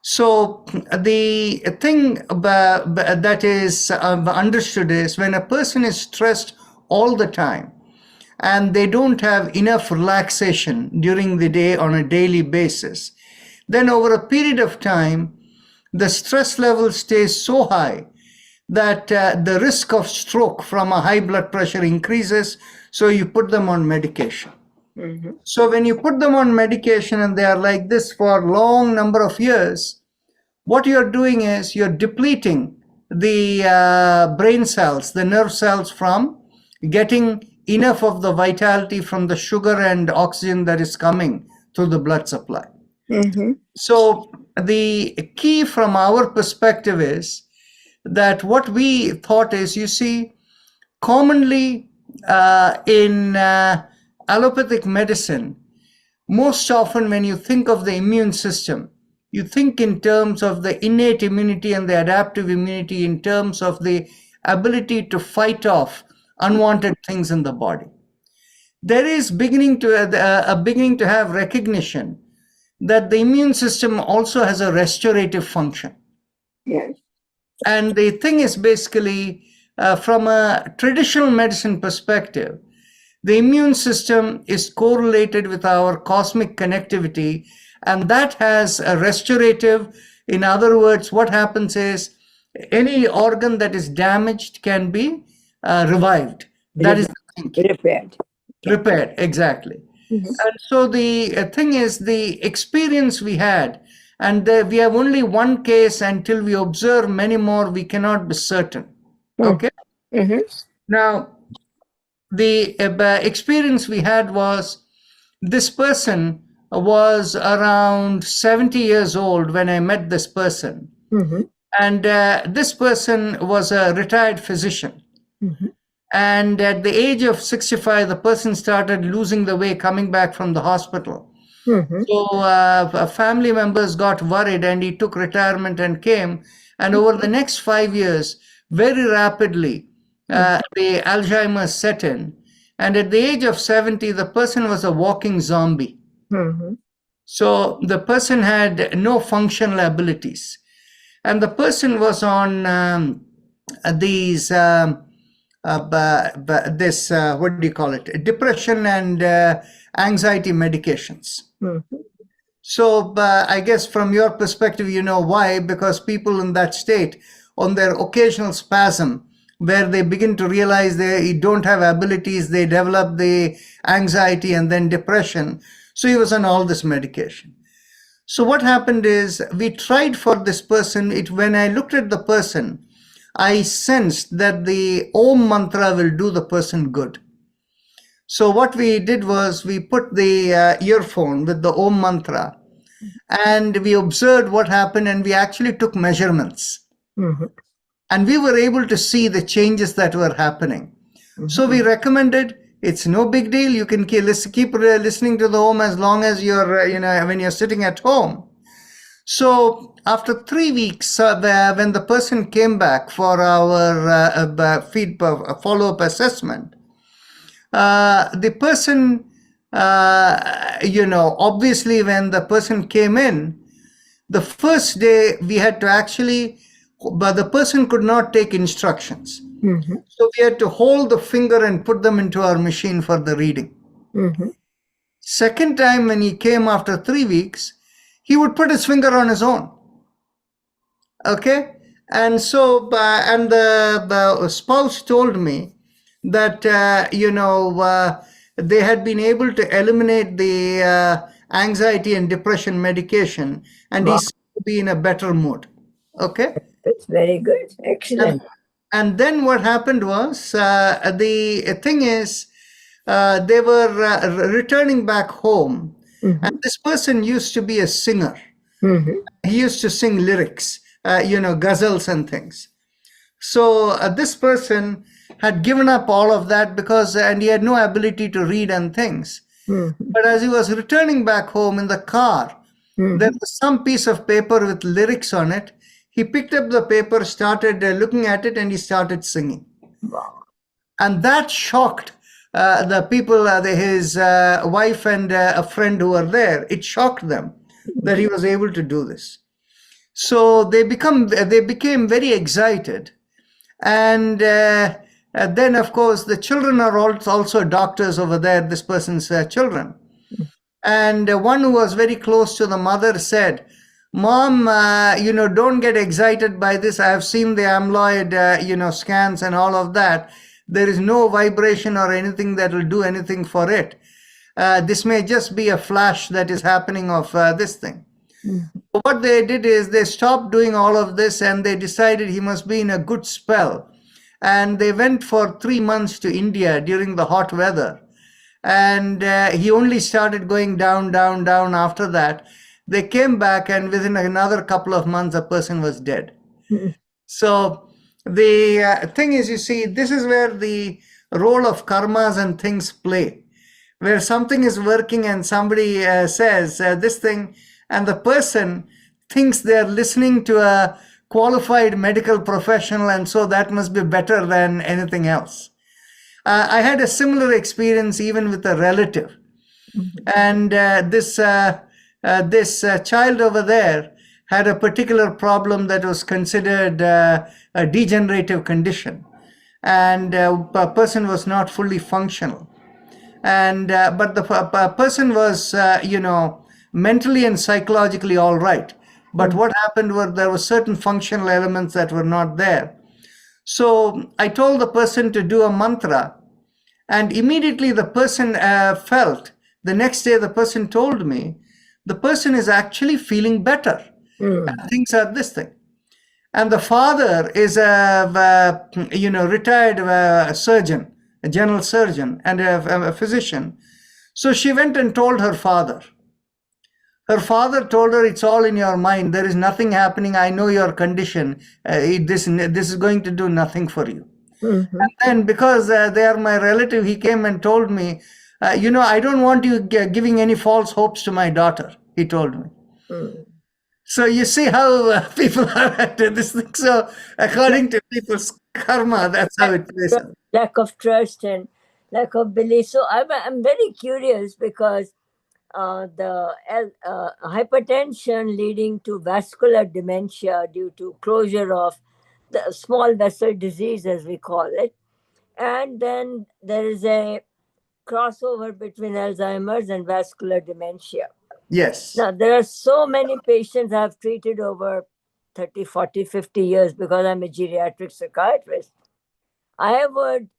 So the thing that is understood is when a person is stressed all the time and they don't have enough relaxation during the day on a daily basis, then over a period of time, the stress level stays so high that the risk of stroke from a high blood pressure increases. So you put them on medication. Mm-hmm. So when you put them on medication and they are like this for a long number of years, what you're doing is you're depleting the brain cells, the nerve cells, from getting enough of the vitality from the sugar and oxygen that is coming through the blood supply. Mm-hmm. So the key from our perspective is that what we thought is, you see, commonly in allopathic medicine, most often when you think of the immune system, you think in terms of the innate immunity and the adaptive immunity, in terms of the ability to fight off unwanted things in the body. There is beginning to have recognition that the immune system also has a restorative function. Yes. And the thing is basically, from a traditional medicine perspective, the immune system is correlated with our cosmic connectivity, and that has a restorative. In other words, what happens is any organ that is damaged can be revived. That is the thinking. Repaired. Repaired, exactly. Mhm. And so the thing is, the experience we had, and we have only one case. Until we observe many more, we cannot be certain. Okay. Mm-hmm. Now, the experience we had was, this person was around 70 years old when I met this person. Mm-hmm. And this person was a retired physician. Mm-hmm. And at the age of 65, the person started losing the way coming back from the hospital. Mm-hmm. So family members got worried, and he took retirement and came. And over the next 5 years, very rapidly, the Alzheimer's set in. And at the age of 70, the person was a walking zombie. So the person had no functional abilities. And the person was on these, what do you call it? Depression and anxiety medications. So I guess from your perspective, you know why, because people in that state, on their occasional spasm, where they begin to realize they don't have abilities, they develop the anxiety and then depression. So he was on all this medication. So what happened is we tried for this person. When I looked at the person, I sensed that the Om mantra will do the person good. So what we did was we put the earphone with the Om mantra and we observed what happened, and we actually took measurements. And we were able to see the changes that were happening. So we recommended, it's no big deal. You can keep listening to the Om as long as you're, when you're sitting at home. So after 3 weeks, when the person came back for our follow-up assessment, the person, obviously when the person came in, the first day we had to actually, but the person could not take instructions. So we had to hold the finger and put them into our machine for the reading. Second time when he came after 3 weeks, he would put his finger on his own. Okay? And so, and the spouse told me that, they had been able to eliminate the anxiety and depression medication, and he seemed to be in a better mood. Okay? That's very good. Excellent. And then what happened was, the thing is, they were returning back home, and this person used to be a singer. He used to sing lyrics, ghazals and things. So this person had given up all of that and he had no ability to read and things. But as he was returning back home in the car, there was some piece of paper with lyrics on it. He picked up the paper, started looking at it, and he started singing. Wow. And that shocked the people, his wife and a friend who were there. It shocked them that he was able to do this. So they became very excited. And then, of course, the children are also doctors over there, this person's children. And one who was very close to the mother said, "Mom, don't get excited by this. I have seen the amyloid, scans and all of that. There is no vibration or anything that will do anything for it. This may just be a flash that is happening of this thing." What they did is they stopped doing all of this, and they decided he must be in a good spell. And they went for 3 months to India during the hot weather. And he only started going down after that. They came back, and within another couple of months, the person was dead. So the thing is, you see, this is where the role of karmas and things play, where something is working and somebody says this thing, and the person thinks they're listening to a qualified medical professional, and so that must be better than anything else. I had a similar experience even with a relative. And this child over there had a particular problem that was considered a degenerative condition, and a person was not fully functional. And but the person was, mentally and psychologically all right. But what happened was there were certain functional elements that were not there. So I told the person to do a mantra, and immediately the person felt, the next day the person told me, the person is actually feeling better. And things are this thing. And the father is a retired surgeon, a general surgeon and a physician. So she went and told her father. Her father told her, "It's all in your mind. There is nothing happening. I know your condition. This is going to do nothing for you." And then because they are my relative, he came and told me, "I don't want you giving any false hopes to my daughter," he told me. So you see how people are at this thing. So according to people's karma, that's how it plays out. Lack of trust and lack of belief. So I'm very curious because hypertension leading to vascular dementia due to closure of the small vessel disease, as we call it. And then there is a crossover between Alzheimer's and vascular dementia. Yes. Now, there are so many patients I've treated over 30, 40, 50 years because I'm a geriatric psychiatrist. I would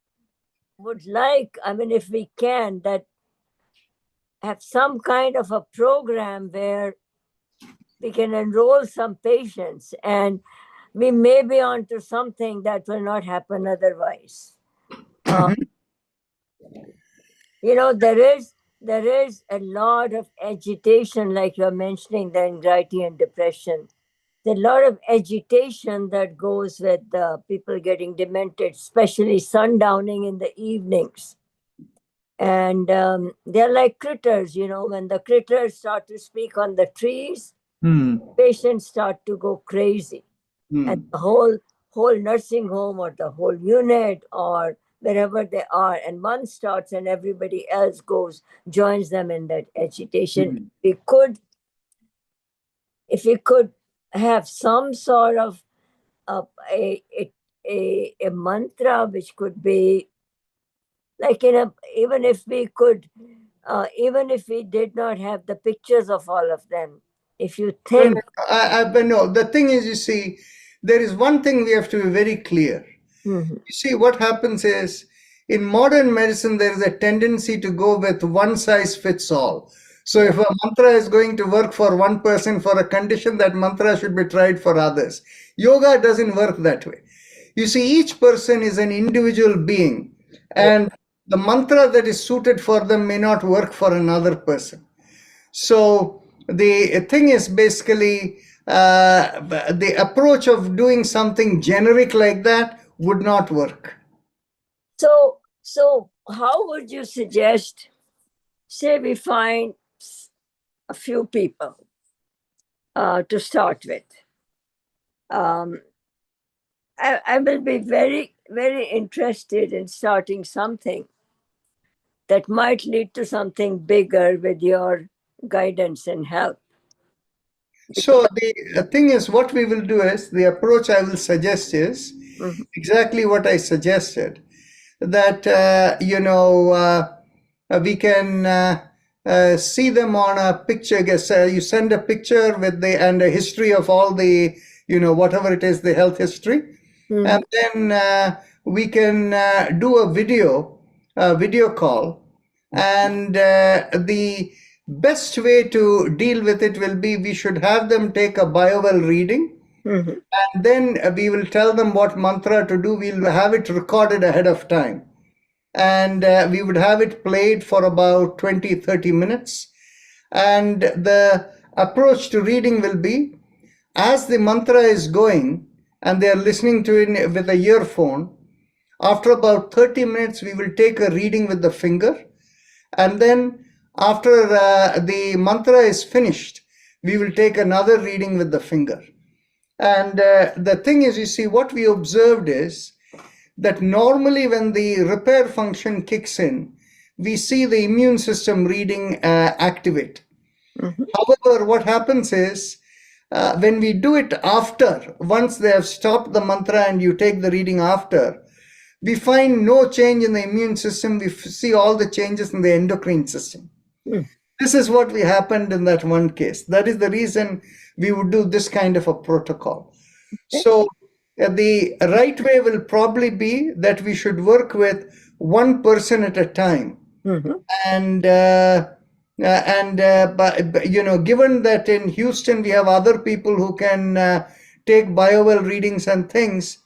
like, I mean, if we can, that have some kind of a program where we can enroll some patients and we may be onto something that will not happen otherwise. You know, there is a lot of agitation, like you're mentioning, the anxiety and depression. There's a lot of agitation that goes with people getting demented, especially sundowning in the evenings. And they're like critters, you know, when the critters start to speak on the trees, patients start to go crazy. And the whole nursing home or the whole unit or wherever they are, and one starts and everybody else joins them in that agitation. If we could have some sort of a mantra which could be like even if we did not have the pictures of all of them, if you think But no, the thing is, you see, there is one thing we have to be very clear. You see, what happens is in modern medicine, there is a tendency to go with one size fits all. So if a mantra is going to work for one person for a condition, that mantra should be tried for others. Yoga doesn't work that way. You see, each person is an individual being, and the mantra that is suited for them may not work for another person. So the thing is basically the approach of doing something generic like that would not work. So how would you suggest, say we find a few people to start with? I will be very, very interested in starting something that might lead to something bigger with your guidance and help. So the thing is, what we will do is, the approach I will suggest is exactly what I suggested, that we can see them on a picture. You send a picture with and a history of all the, whatever it is, the health history. And then we can do a video call. And the best way to deal with it will be, we should have them take a BioWell reading. And then we will tell them what mantra to do. We'll have it recorded ahead of time. And we would have it played for about 20-30 minutes. And the approach to reading will be, as the mantra is going and they are listening to it with a earphone, after about 30 minutes, we will take a reading with the finger. And then after the mantra is finished, we will take another reading with the finger. And the thing is, you see, what we observed is that normally when the repair function kicks in, we see the immune system reading activate. However, what happens is, when we do it after, once they have stopped the mantra and you take the reading after, we find no change in the immune system. We see all the changes in the endocrine system. This is what happened in that one case. That is the reason we would do this kind of a protocol. So the right way will probably be that we should work with one person at a time. And given that in Houston we have other people who can take BioWell readings and things,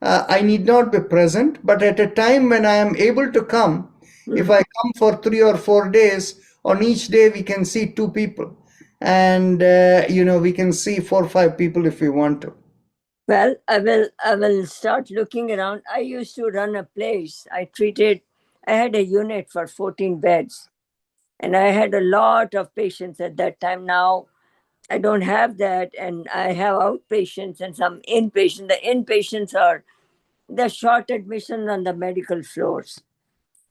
I need not be present. But at a time when I am able to come, if I come for 3 or 4 days, on each day we can see 2 people, and we can see 4 or 5 people if we want to. Well, I will start looking around. I used to run a place. I had a unit for 14 beds, and I had a lot of patients at that time. Now I don't have that, and I have outpatients and some inpatients. The inpatients are the short admission on the medical floors,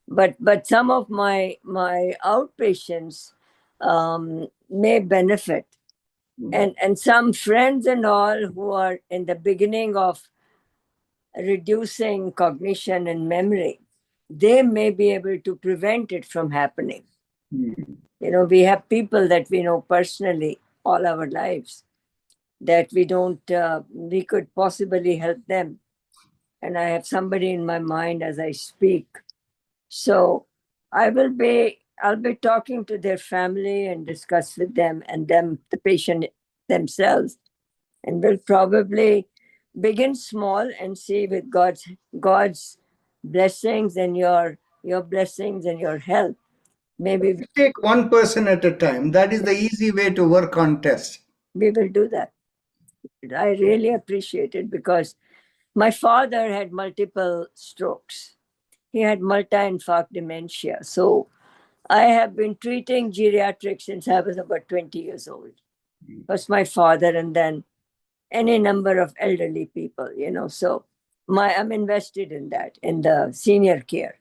but some of my outpatients may benefit, and some friends and all who are in the beginning of reducing cognition and memory, they may be able to prevent it from happening. You know, we have people that we know personally all our lives that we don't, we could possibly help them. And I have somebody in my mind as I speak. So I'll be talking to their family and discuss with them and the patient themselves. And we'll probably begin small and see with God's blessings and your blessings and your help. Maybe Take one person at a time. That is the easy way to work on tests. we will do that. I really appreciate it because my father had multiple strokes. He had multi-infarct dementia. So I have been treating geriatrics since I was about 20 years old. First my father and then any number of elderly people, you know. So I'm invested in that, in the senior care.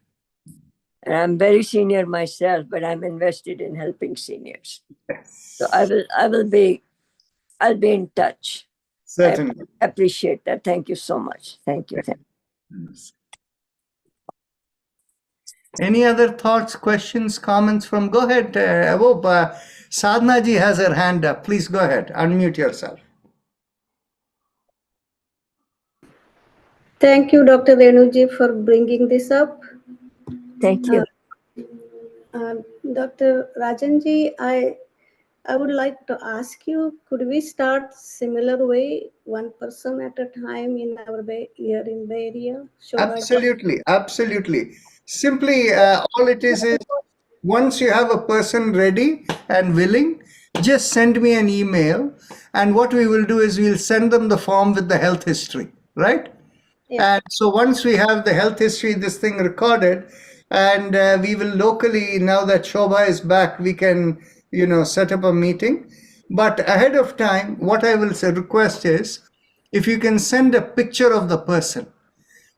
And I'm very senior myself, but I'm invested in helping seniors. So I'll be in touch. Certainly. I appreciate that. Thank you so much. Thank you. Any other thoughts, questions, comments from? Go ahead. Sadhna ji has her hand up. Please go ahead. Unmute yourself. Thank you, Dr. Renuji, for bringing this up. Thank you. Dr. Rajanji, I would like to ask you, could we start similar way, one person at a time in our here in Bay Area? Absolutely. Absolutely. Simply, all it is once you have a person ready and willing, just send me an email. And what we will do is we'll send them the form with the health history, right? Yeah. And so once we have the health history, this thing recorded, and we will locally, now that Shobha is back, we can, set up a meeting. But ahead of time, what I will request is, if you can send a picture of the person,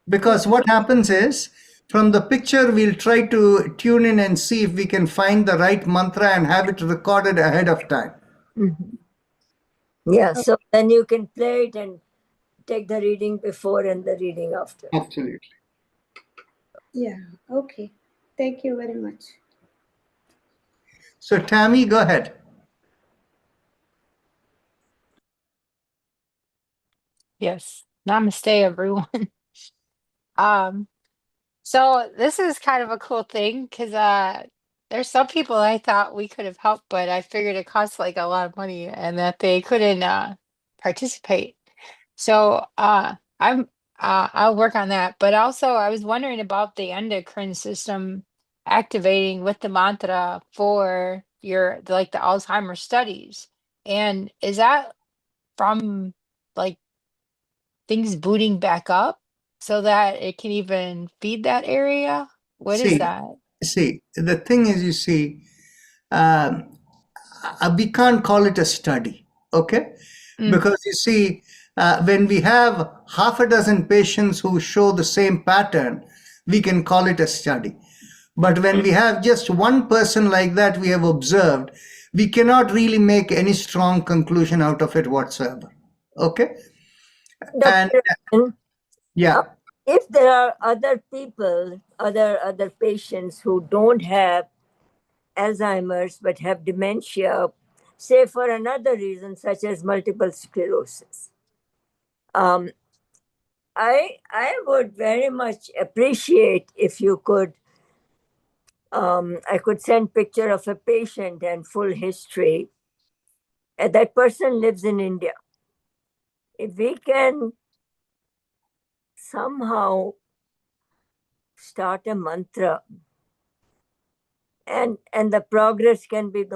because what happens is, from the picture, we'll try to tune in and see if we can find the right mantra and have it recorded ahead of time. Mm-hmm. Yeah, so then you can play it and take the reading before and the reading after. Absolutely. Yeah, okay. Thank you very much. So Tammy, go ahead. Yes. Namaste, everyone. So this is kind of a cool thing because there's some people I thought we could have helped, but I figured it costs like a lot of money and that they couldn't participate. So I'll work on that. But also I was wondering about the endocrine system activating with the mantra for the Alzheimer's studies. And is that from like things booting back up so that it can even feed that area? What is that? See, the thing is, we can't call it a study, okay? Because you see, when we have half a dozen patients who show the same pattern, we can call it a study. But when we have just one person like that we have observed, we cannot really make any strong conclusion out of it whatsoever, okay? Dr. Yeah. If there are other people, other patients who don't have Alzheimer's but have dementia, say for another reason such as multiple sclerosis, I would very much appreciate if you could. I could send picture of a patient and full history. And that person lives in India. If we can somehow start a mantra and the progress can be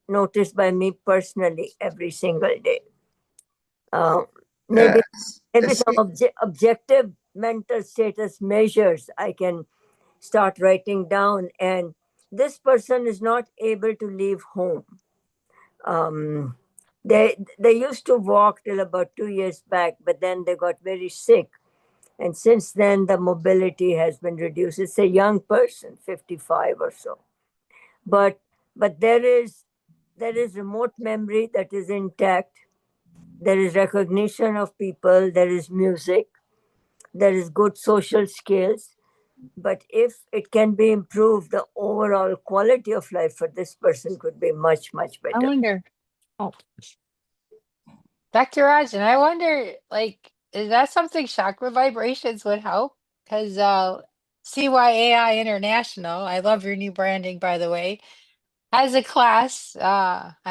noticed by me personally every single day. Maybe some objective mental status measures I can start writing down, and this person is not able to leave home. They used to walk till about 2 years back, but then they got very sick. And since then, the mobility has been reduced. It's a young person, 55 or so. But there is remote memory that is intact. There is recognition of people. There is music. There is good social skills. But if it can be improved, the overall quality of life for this person could be much, much I better. wonder. Oh, Dr. Rajan, I wonder, like, is that something chakra vibrations would help? Because CYAI International, I love your new branding, by the way, has a class,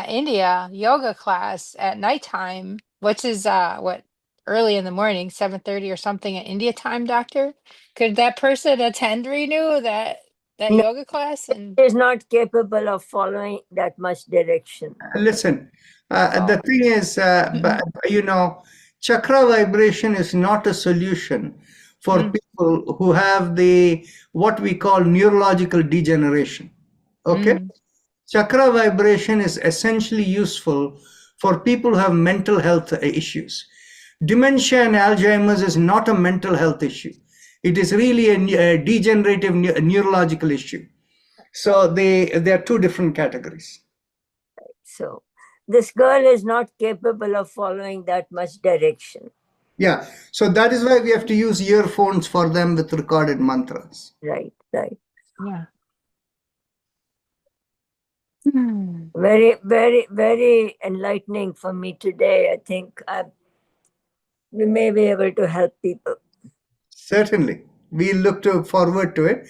India yoga class at nighttime, which is what, early in the morning, 7:30 or something at India time, doctor? Could that person attend Renew that No. yoga class? And Is not capable of following that much direction. Listen, the thing is, chakra vibration is not a solution for people who have what we call neurological degeneration. Okay? Chakra vibration is essentially useful for people who have mental health issues. Dementia and Alzheimer's is not a mental health issue. It is really a degenerative neurological issue. So they are two different categories. So this girl is not capable of following that much direction. Yeah. So that is why we have to use earphones for them with recorded mantras. Right. yeah. Very, very, very enlightening for me today. I think we may be able to help people. Certainly. We look forward to it.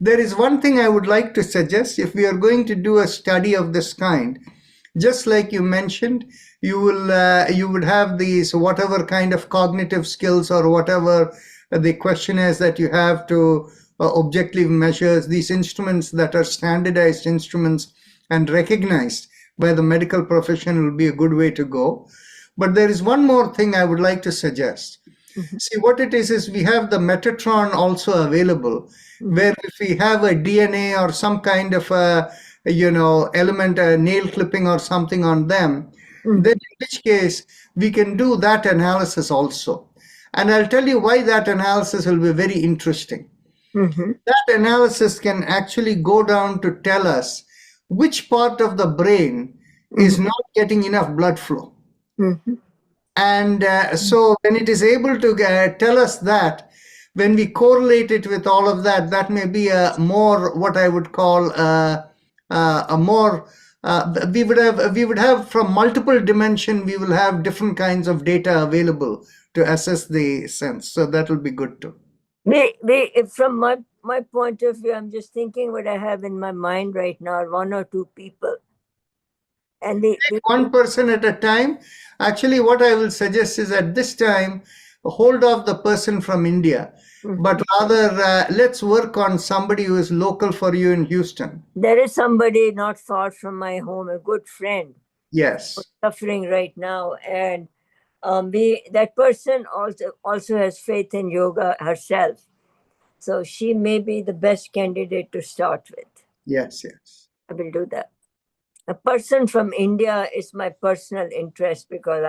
There is one thing I would like to suggest. If we are going to do a study of this kind, just like you mentioned, you would have these whatever kind of cognitive skills or whatever the questionnaires that you have to objective measures, these instruments that are standardized instruments and recognized by the medical profession will be a good way to go. But there is one more thing I would like to suggest. See, what it is we have the Metatron also available, where if we have a DNA or some kind of a element, a nail clipping or something on them, then in which case we can do that analysis also. And I'll tell you why that analysis will be very interesting. That analysis can actually go down to tell us which part of the brain is not getting enough blood flow. And so when it is able to tell us that, when we correlate it with all of that, that may be a more, what I would call a more, we would have from multiple dimension, we will have different kinds of data available to assess the sense. So that will be good too. From my point of view, I'm just thinking what I have in my mind right now, one or two people. And one person at a time. Actually, what I will suggest is at this time, hold off the person from India, but rather let's work on somebody who is local for you in Houston. There is somebody not far from my home, a good friend. Yes. Who's suffering right now, and that person also has faith in yoga herself. So she may be the best candidate to start with. Yes. I will do that. A person from India is my personal interest because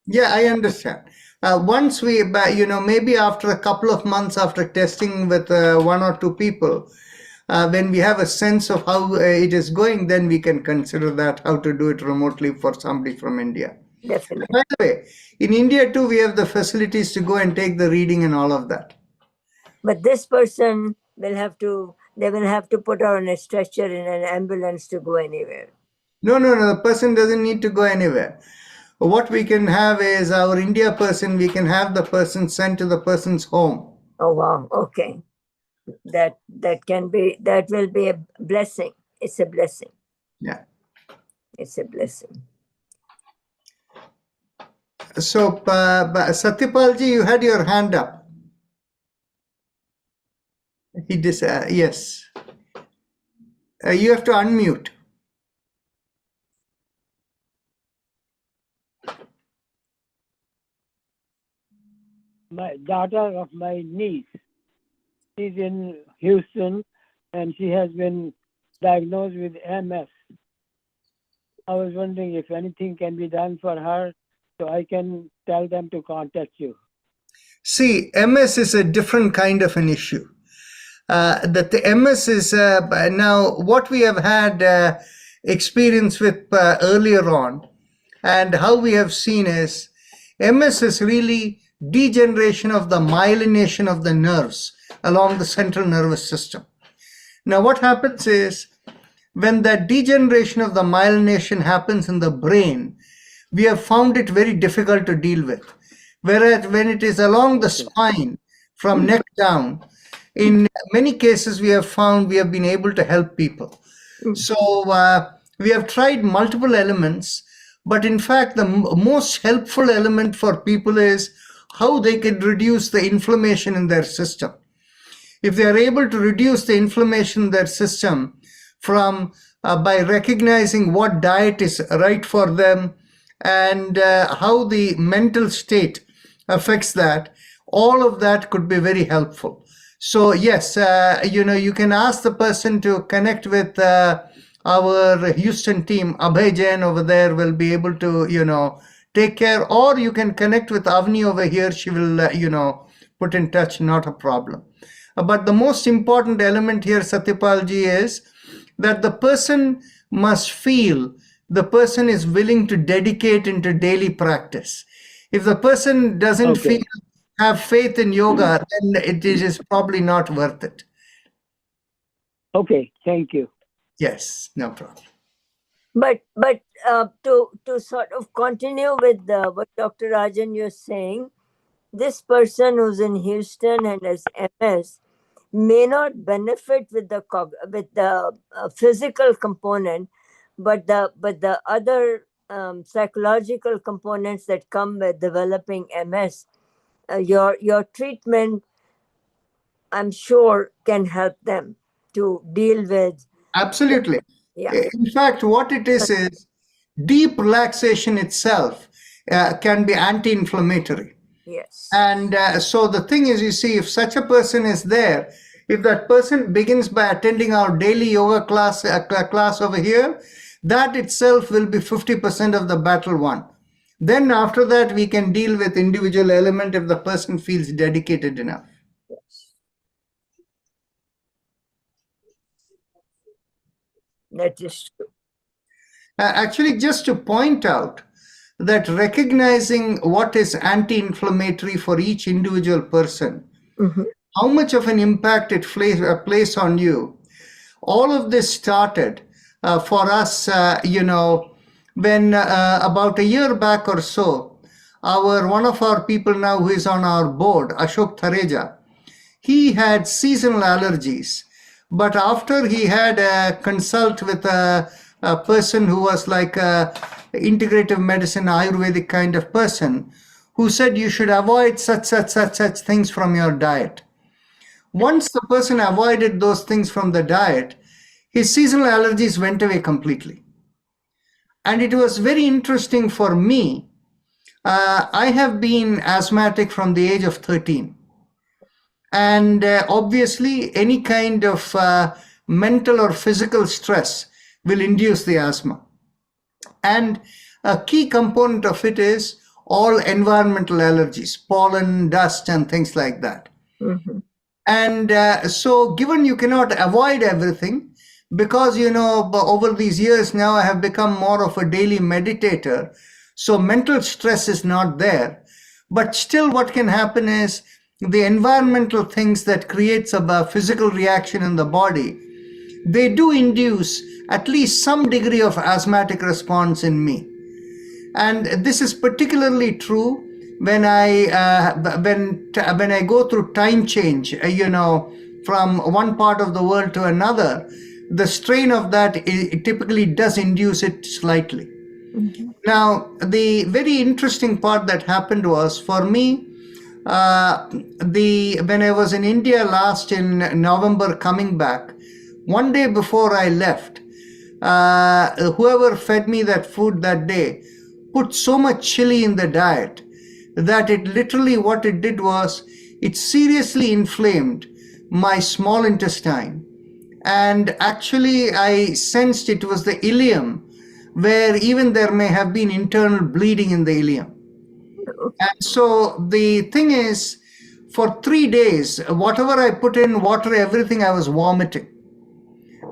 Yeah, I understand. Once we, maybe after a couple of months after testing with one or two people, when we have a sense of how it is going, then we can consider that, how to do it remotely for somebody from India. Definitely. By the way, in India too, we have the facilities to go and take the reading and all of that. But this person they will have to put her on a stretcher in an ambulance to go anywhere. No, the person doesn't need to go anywhere. What we can have is our India person, we can have the person sent to the person's home. Oh, wow. Okay. That will be a blessing. It's a blessing. Yeah. It's a blessing. So, Satyapalji, you had your hand up. Yes. You have to unmute. My daughter of my niece, she's in Houston, and she has been diagnosed with MS. I was wondering if anything can be done for her, so I can tell them to contact you. See, MS is a different kind of an issue. That the MS is now what we have had experience with earlier on, and how we have seen is MS is really degeneration of the myelination of the nerves along the central nervous system. Now, what happens is when that degeneration of the myelination happens in the brain, we have found it very difficult to deal with. Whereas when it is along the spine from neck down, in many cases we have found we have been able to help people. So we have tried multiple elements, but in fact the most helpful element for people is how they can reduce the inflammation in their system. If they are able to reduce the inflammation in their system from by recognizing what diet is right for them and how the mental state affects that, all of that could be very helpful. So yes, you can ask the person to connect with our Houston team. Abhay Jain over there will be able to, take care, or you can connect with Avni over here. She will, put in touch, not a problem. But the most important element here, Satyapalji, is that the person must feel the person is willing to dedicate into daily practice. If the person doesn't have faith in yoga, then it is probably not worth it. Okay, thank you. Yes, no problem. But to sort of continue with what Dr. Rajan you're saying, this person who's in Houston and has MS may not benefit with the physical component, but the other psychological components that come with developing MS. Your treatment, I'm sure, can help them to deal with. Absolutely. Yeah. In fact, what it is deep relaxation itself can be anti-inflammatory. Yes. And so the thing is, you see, if such a person is there, if that person begins by attending our daily yoga class over here, that itself will be 50% of the battle won. Then after that, we can deal with individual element if the person feels dedicated enough. That is true. Actually, just to point out that recognizing what is anti-inflammatory for each individual person, how much of an impact it plays on you. All of this started for us, when about a year back or so, one of our people now who is on our board, Ashok Thareja, he had seasonal allergies. But after he had a consult with a person who was like a integrative medicine, Ayurvedic kind of person, who said you should avoid such things from your diet. Once the person avoided those things from the diet, his seasonal allergies went away completely. And it was very interesting for me. I have been asthmatic from the age of 13. And obviously, any kind of mental or physical stress will induce the asthma. And a key component of it is all environmental allergies, pollen, dust, and things like that. And so given you cannot avoid everything, because, over these years now I have become more of a daily meditator, so mental stress is not there. But still what can happen is the environmental things that creates a physical reaction in the body, they do induce at least some degree of asthmatic response in me. And this is particularly true when I go through time change, from one part of the world to another. The strain of that it typically does induce it slightly. Now, the very interesting part that happened was for me, when I was in India last in November coming back, one day before I left, whoever fed me that food that day put so much chili in the diet that it literally, what it did was it seriously inflamed my small intestine. And actually I sensed it was the ileum where even there may have been internal bleeding in the ileum. And so the thing is, for 3 days, whatever I put in, water, everything, I was vomiting.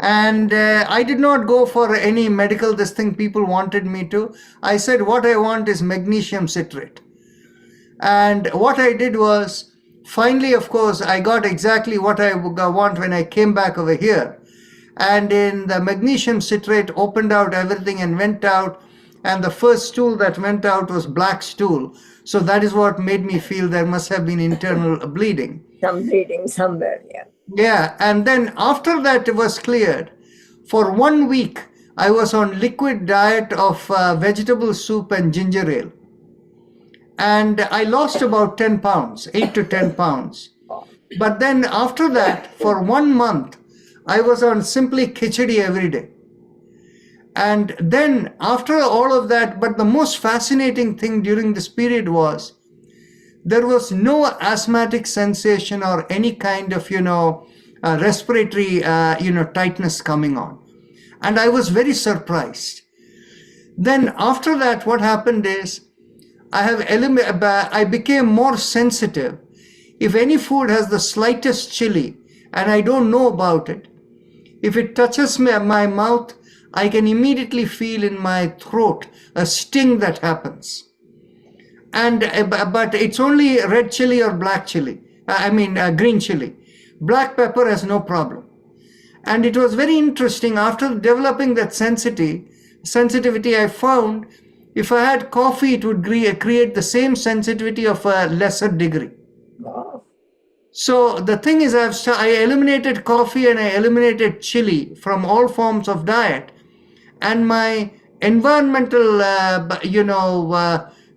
And I did not go for any medical this thing people wanted me to. I said, what I want is magnesium citrate. And what I did was, finally, of course, I got exactly what I want when I came back over here. And in the magnesium citrate opened out everything and went out. And the first stool that went out was black stool. So that is what made me feel there must have been internal bleeding. Some bleeding somewhere, yeah. Yeah, and then after that it was cleared, for 1 week, I was on liquid diet of vegetable soup and ginger ale. And I lost about 10 pounds, 8 to 10 pounds. But then after that, for 1 month, I was on simply khichdi every day. And then after all of that, but the most fascinating thing during this period was, there was no asthmatic sensation or any kind of, respiratory, tightness coming on. And I was very surprised. Then after that, what happened is, I became more sensitive. If any food has the slightest chili and I don't know about it, if it touches my mouth, I can immediately feel in my throat a sting that happens. And but it's only red chili or black chili. Green chili. Black pepper has no problem. And it was very interesting. After developing that sensitivity, I found if I had coffee, it would create the same sensitivity of a lesser degree. Wow. So the thing is, I eliminated coffee and I eliminated chili from all forms of diet, and my environmental,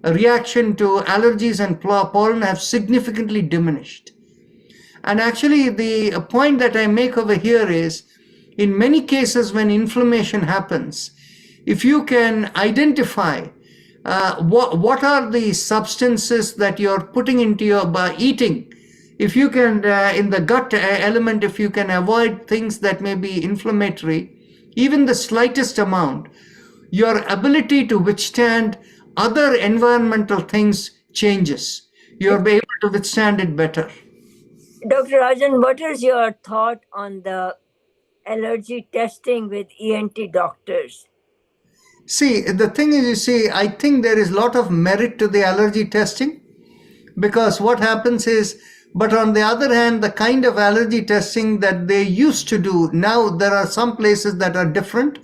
reaction to allergies and pollen have significantly diminished. And actually, the point that I make over here is, in many cases when inflammation happens, if you can identify what are the substances that you're putting into your eating, if you can, in the gut element, if you can avoid things that may be inflammatory, even the slightest amount, your ability to withstand other environmental things changes. You're able to withstand it better. Dr. Rajan, what is your thought on the allergy testing with ENT doctors? See, the thing is, I think there is a lot of merit to the allergy testing, because what happens is, but on the other hand, the kind of allergy testing that they used to do, now there are some places that are different.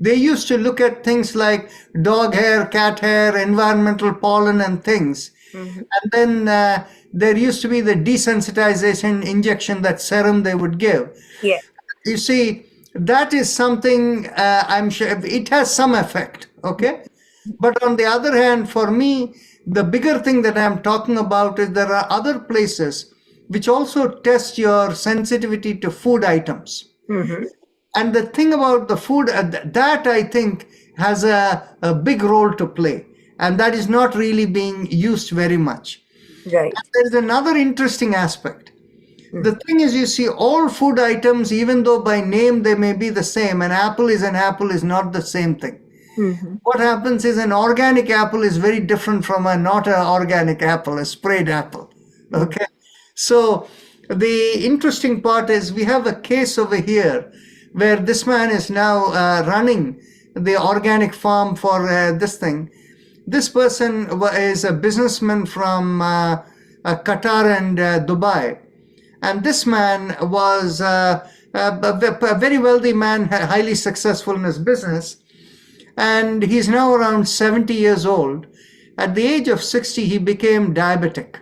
They used to look at things like dog hair, cat hair, environmental pollen and things. Mm-hmm. And then there used to be the desensitization injection, that serum they would give. Yeah. You see, that is something, I'm sure it has some effect, okay? But on the other hand, for me, the bigger thing that I'm talking about is there are other places which also test your sensitivity to food items. Mm-hmm. And the thing about the food, that I think has a big role to play. And that is not really being used very much. Right. And there's another interesting aspect. Mm-hmm. The thing is, all food items, even though by name they may be the same, an apple is not the same thing. Mm-hmm. What happens is, an organic apple is very different from a not an organic apple, a sprayed apple. Okay. So the interesting part is, we have a case over here where this man is now running the organic farm for this thing. This person is a businessman from Qatar and Dubai. And this man was a very wealthy man, highly successful in his business. And he's now around 70 years old. At the age of 60, he became diabetic.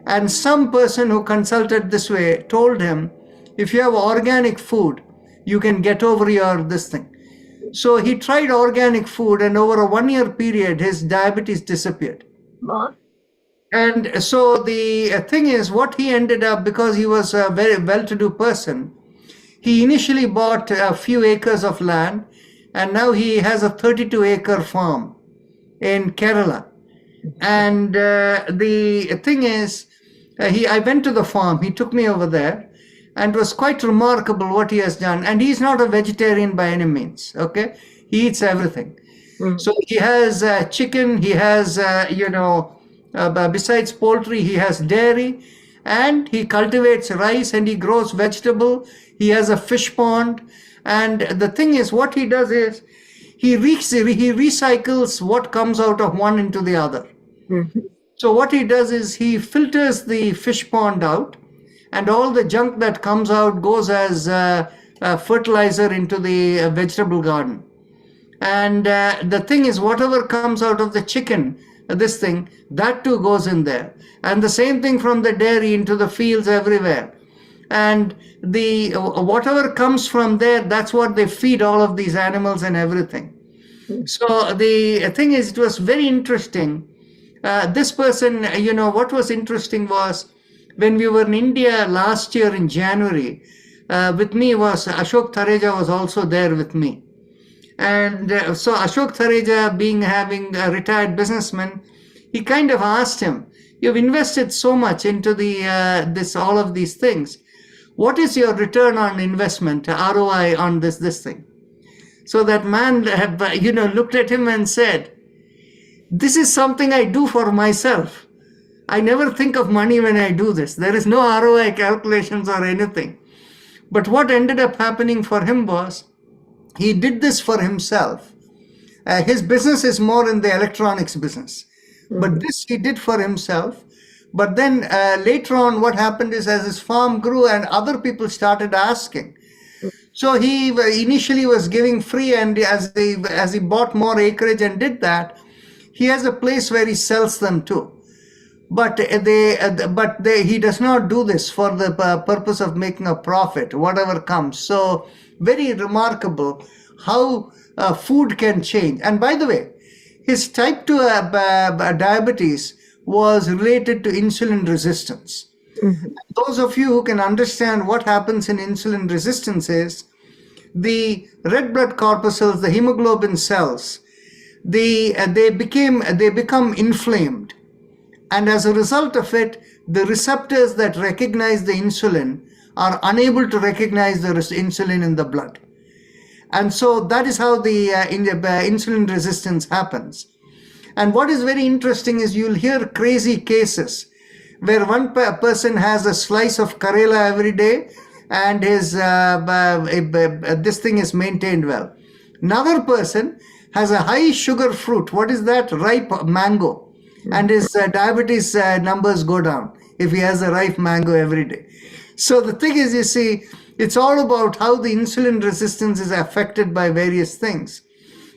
And some person who consulted this way told him, if you have organic food, you can get over this thing. So he tried organic food, and over a 1-year period, his diabetes disappeared. What? And so the thing is, what he ended up, because he was a very well-to-do person, he initially bought a few acres of land, and now he has a 32-acre farm in Kerala. And the thing is, I went to the farm, he took me over there, and it was quite remarkable what he has done. And he's not a vegetarian by any means, okay? He eats everything. Mhm. So he has chicken, he has, besides poultry, he has dairy, and he cultivates rice and he grows vegetable. He has a fish pond. And the thing is, what he does is he recycles what comes out of one into the other. Mhm. So what he does is he filters the fish pond out, and all the junk that comes out goes as fertilizer into the vegetable garden. And the thing is, whatever comes out of the chicken, this thing, that too goes in there. And the same thing from the dairy into the fields everywhere. And the whatever comes from there, that's what they feed all of these animals and everything. So the thing is, it was very interesting. This person, what was interesting was when we were in India last year in January, with me was Ashok Thareja was also there with me. And so Ashok Thareja, having a retired businessman, he kind of asked him, "You've invested so much into all of these things. What is your return on investment, ROI on this thing?" So that man, looked at him and said, "This is something I do for myself. I never think of money when I do this. There is no ROI calculations or anything." But what ended up happening for him was, he did this for himself. His business is more in the electronics business, but this he did for himself. But then later on, what happened is, as his farm grew and other people started asking, so he initially was giving free, and as he bought more acreage and did that, he has a place where he sells them too. But he does not do this for the purpose of making a profit, whatever comes. So very remarkable how food can change. And by the way, his type 2 diabetes was related to insulin resistance. Those of you who can understand what happens in insulin resistance is, the red blood corpuscles, the hemoglobin cells, they become inflamed. And as a result of it, the receptors that recognize the insulin are unable to recognize the insulin in the blood. And so that is how the insulin resistance happens. And what is very interesting is, you'll hear crazy cases where one person has a slice of Karela every day and his this thing is maintained well. Another person has a high sugar fruit. What is that? Ripe mango. And his diabetes numbers go down if he has a ripe mango every day. So the thing is, you see, it's all about how the insulin resistance is affected by various things.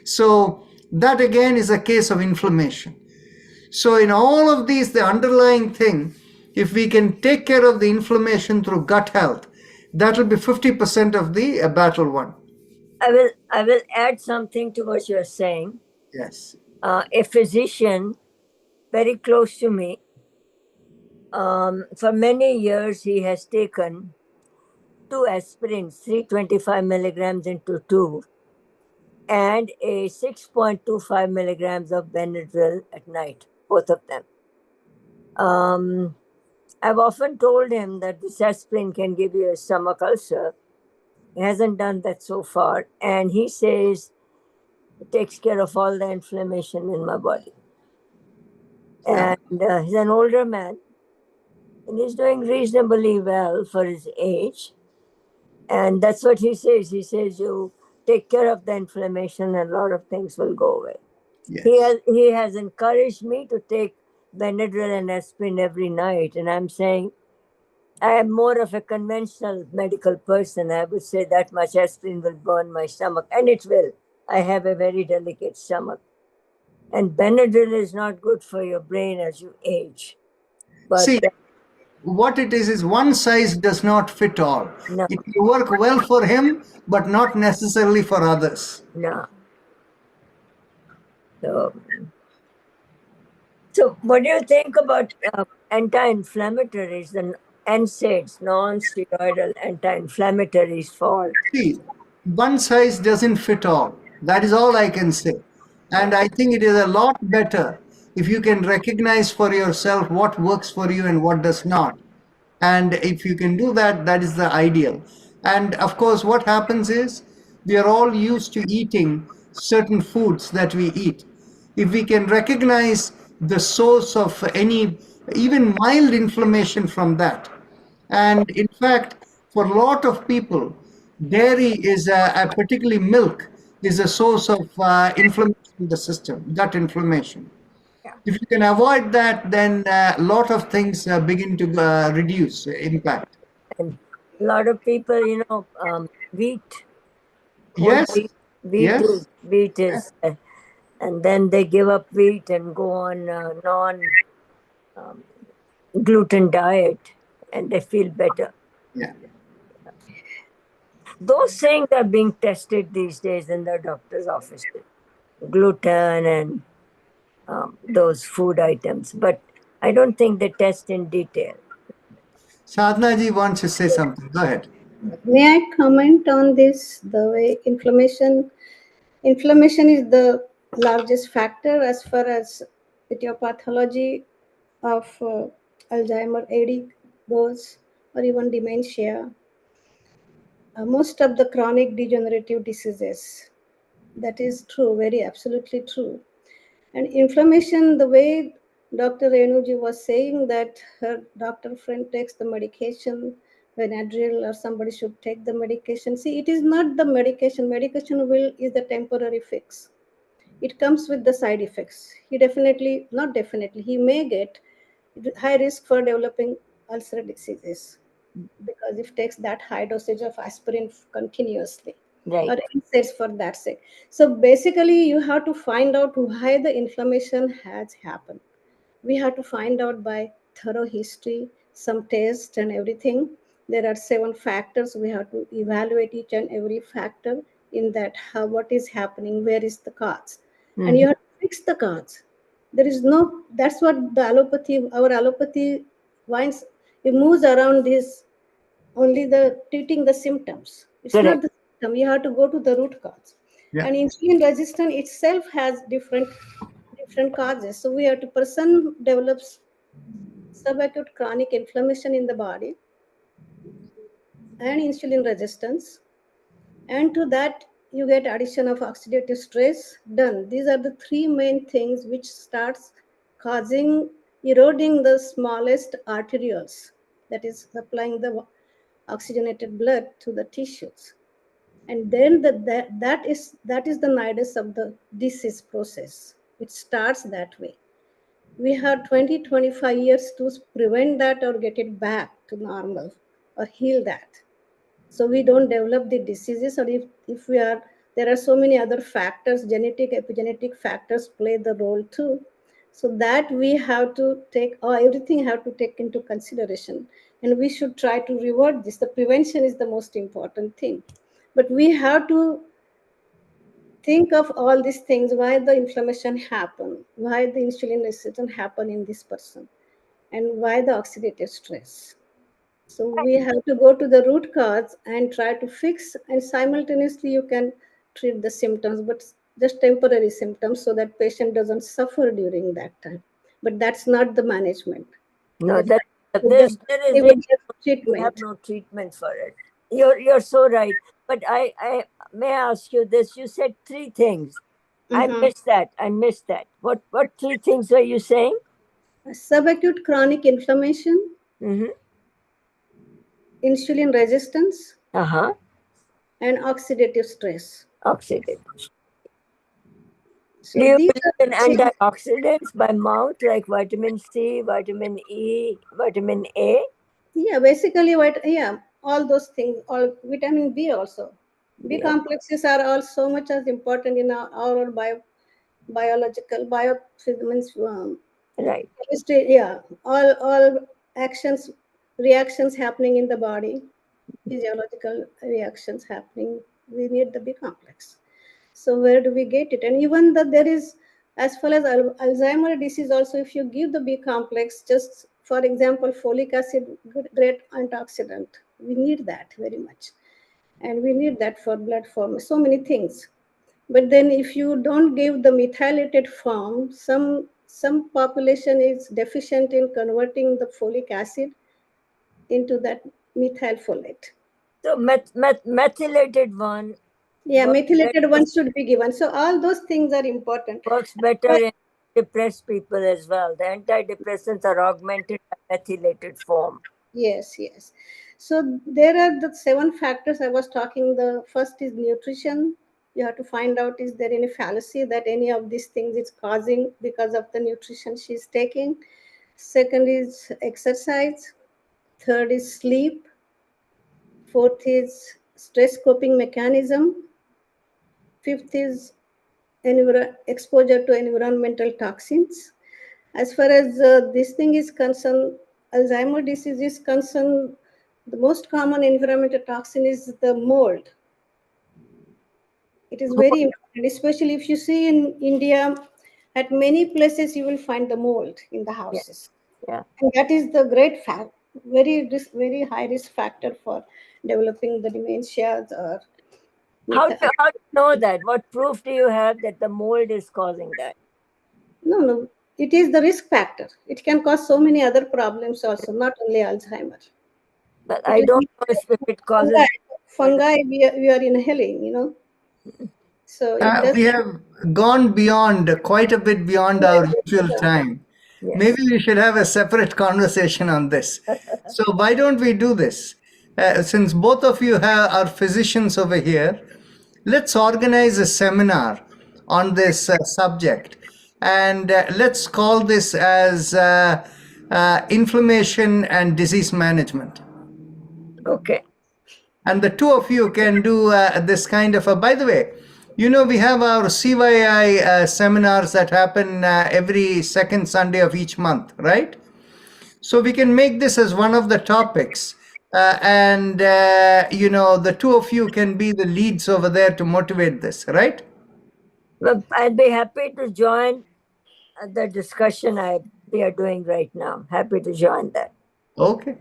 So that again is a case of inflammation. So in all of these, the underlying thing, if we can take care of the inflammation through gut health, that will be 50% of the battle won. I will add something to what you're saying. Yes. A physician very close to me, for many years he has taken 2 aspirins, 325 milligrams into 2, and a 6.25 milligrams of Benadryl at night, both of them. I've often told him that this aspirin can give you a stomach ulcer. He hasn't done that so far, and he says it takes care of all the inflammation in my body. And he's an older man, and he's doing reasonably well for his age. And that's what he says. He says, you take care of the inflammation and a lot of things will go away. Yes. He has encouraged me to take Benadryl and aspirin every night. And I'm saying, I am more of a conventional medical person. I would say that much aspirin will burn my stomach, and it will. I have a very delicate stomach. And Benadryl is not good for your brain as you age. But See, what it is one size does not fit all. No. It will work well for him, but not necessarily for others. no. So what do you think about anti-inflammatories, the NSAIDs, non-steroidal anti-inflammatories for? See, one size doesn't fit all. That is all I can say. And I think it is a lot better if you can recognize for yourself what works for you and what does not. And if you can do that, that is the ideal. And of course, what happens is we are all used to eating certain foods that we eat, if we can recognize the source of any even mild inflammation from that, and in fact, for a lot of people, dairy is particularly milk, is a source of inflammation in the system, gut inflammation. If you can avoid that, then a lot of things begin to reduce impact. And a lot of people, wheat, whole Yes, wheat yes. is, and then they give up wheat and go on non gluten diet, and they feel better. Yeah. Those things are being tested these days in the doctor's offices, gluten and those food items, but I don't think they test in detail. Sadhna ji wants to say something. Go ahead. May I comment on this? The way inflammation is the largest factor as far as etiology of Alzheimer, AD goes, or even dementia. Most of the chronic degenerative diseases. That is true, very absolutely true. And inflammation, the way Dr. Renuji was saying that her doctor friend takes the medication, Benadryl or somebody should take the medication. See, it is not the medication. Medication is the temporary fix. It comes with the side effects. He may get high risk for developing ulcer diseases because if takes that high dosage of aspirin continuously. Right. Or NSAIDs for that sake. So basically, you have to find out why the inflammation has happened. We have to find out by thorough history, some tests and everything. There are 7 factors. We have to evaluate each and every factor in that, what is happening, where is the cause. And you have to fix the cause. There is no, that's what our allopathy winds, it moves around this, only the treating the symptoms. It's Correct. not the symptom. You have to go to the root cause. Yeah. And insulin resistance itself has different causes. So we have to, person develops subacute chronic inflammation in the body and insulin resistance. And to that, you get addition of oxidative stress. Done. These are the 3 main things which starts eroding the smallest arterioles, that is supplying the oxygenated blood to the tissues. And then that is the nidus of the disease process. It starts that way. We have 20-25 years to prevent that or get it back to normal or heal that, so we don't develop the diseases. Or if we are, there are so many other factors, genetic, epigenetic factors play the role too, so that we have to take, or everything have to take into consideration, and we should try to reward this. The prevention is the most important thing, but we have to think of all these things, why the inflammation happen, why the insulin resistance happen in this person, and why the oxidative stress. So we have to go to the root cause and try to fix, and simultaneously you can treat the symptoms, but just temporary symptoms, so that patient doesn't suffer during that time. But that's not the management. No, there is We really treatment. we have no treatment for it. You're so right. But I may I ask you this. You said 3 things. I missed that. What 3 things were you saying? Subacute chronic inflammation, insulin resistance, and oxidative stress. Oxidative. So do you these believe are in antioxidants by mouth, like vitamin C, vitamin E, vitamin A? Yeah, basically all those things, all vitamin B also. B complexes are all so much as important in our biological right. chemistry. All actions, reactions happening in the body, physiological reactions happening, we need the B complex. So where do we get it? And even that there is, as far as Alzheimer disease also, if you give the B complex, just for example, folic acid, great antioxidant, we need that very much. And we need that for blood form, so many things. But then if you don't give the methylated form, some population is deficient in converting the folic acid into that methylfolate. So methylated one Yeah, Works methylated better- one should be given. So all those things are important. works better in depressed people as well. The antidepressants are augmented by methylated form. Yes, yes. So there are the 7 factors I was talking. The first is nutrition. You have to find out, is there any fallacy that any of these things is causing because of the nutrition she's taking. Second is exercise. Third is sleep. Fourth is stress coping mechanism. Fifth is exposure to environmental toxins. As far as this thing is concerned, Alzheimer's disease is concerned, the most common environmental toxin is the mold. It is very important, especially if you see in India, at many places you will find the mold in the houses. Yeah. And that is the great fact, very high risk factor for developing the dementia or How do you know that? What proof do you have that the mold is causing that? No, it is the risk factor. It can cause so many other problems also, not only Alzheimer's. But I don't know if it causes. Fungi we are inhaling, you know. So it does. We have gone beyond, quite a bit beyond our usual time. Yes. Maybe we should have a separate conversation on this. So why don't we do this? Since both of you are physicians over here, let's organize a seminar on this subject. And let's call this as inflammation and disease management. Okay. And the two of you can do this kind of by the way, you know, we have our CYI seminars that happen every second Sunday of each month, right? So we can make this as one of the topics. And, you know, the two of you can be the leads over there to motivate this, right? Well, I'd be happy to join the discussion we are doing right now. Happy to join that. Okay.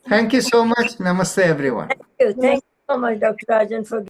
Thank you so much. Namaste, everyone. Thank you. Thank you so much, Dr. Rajan, for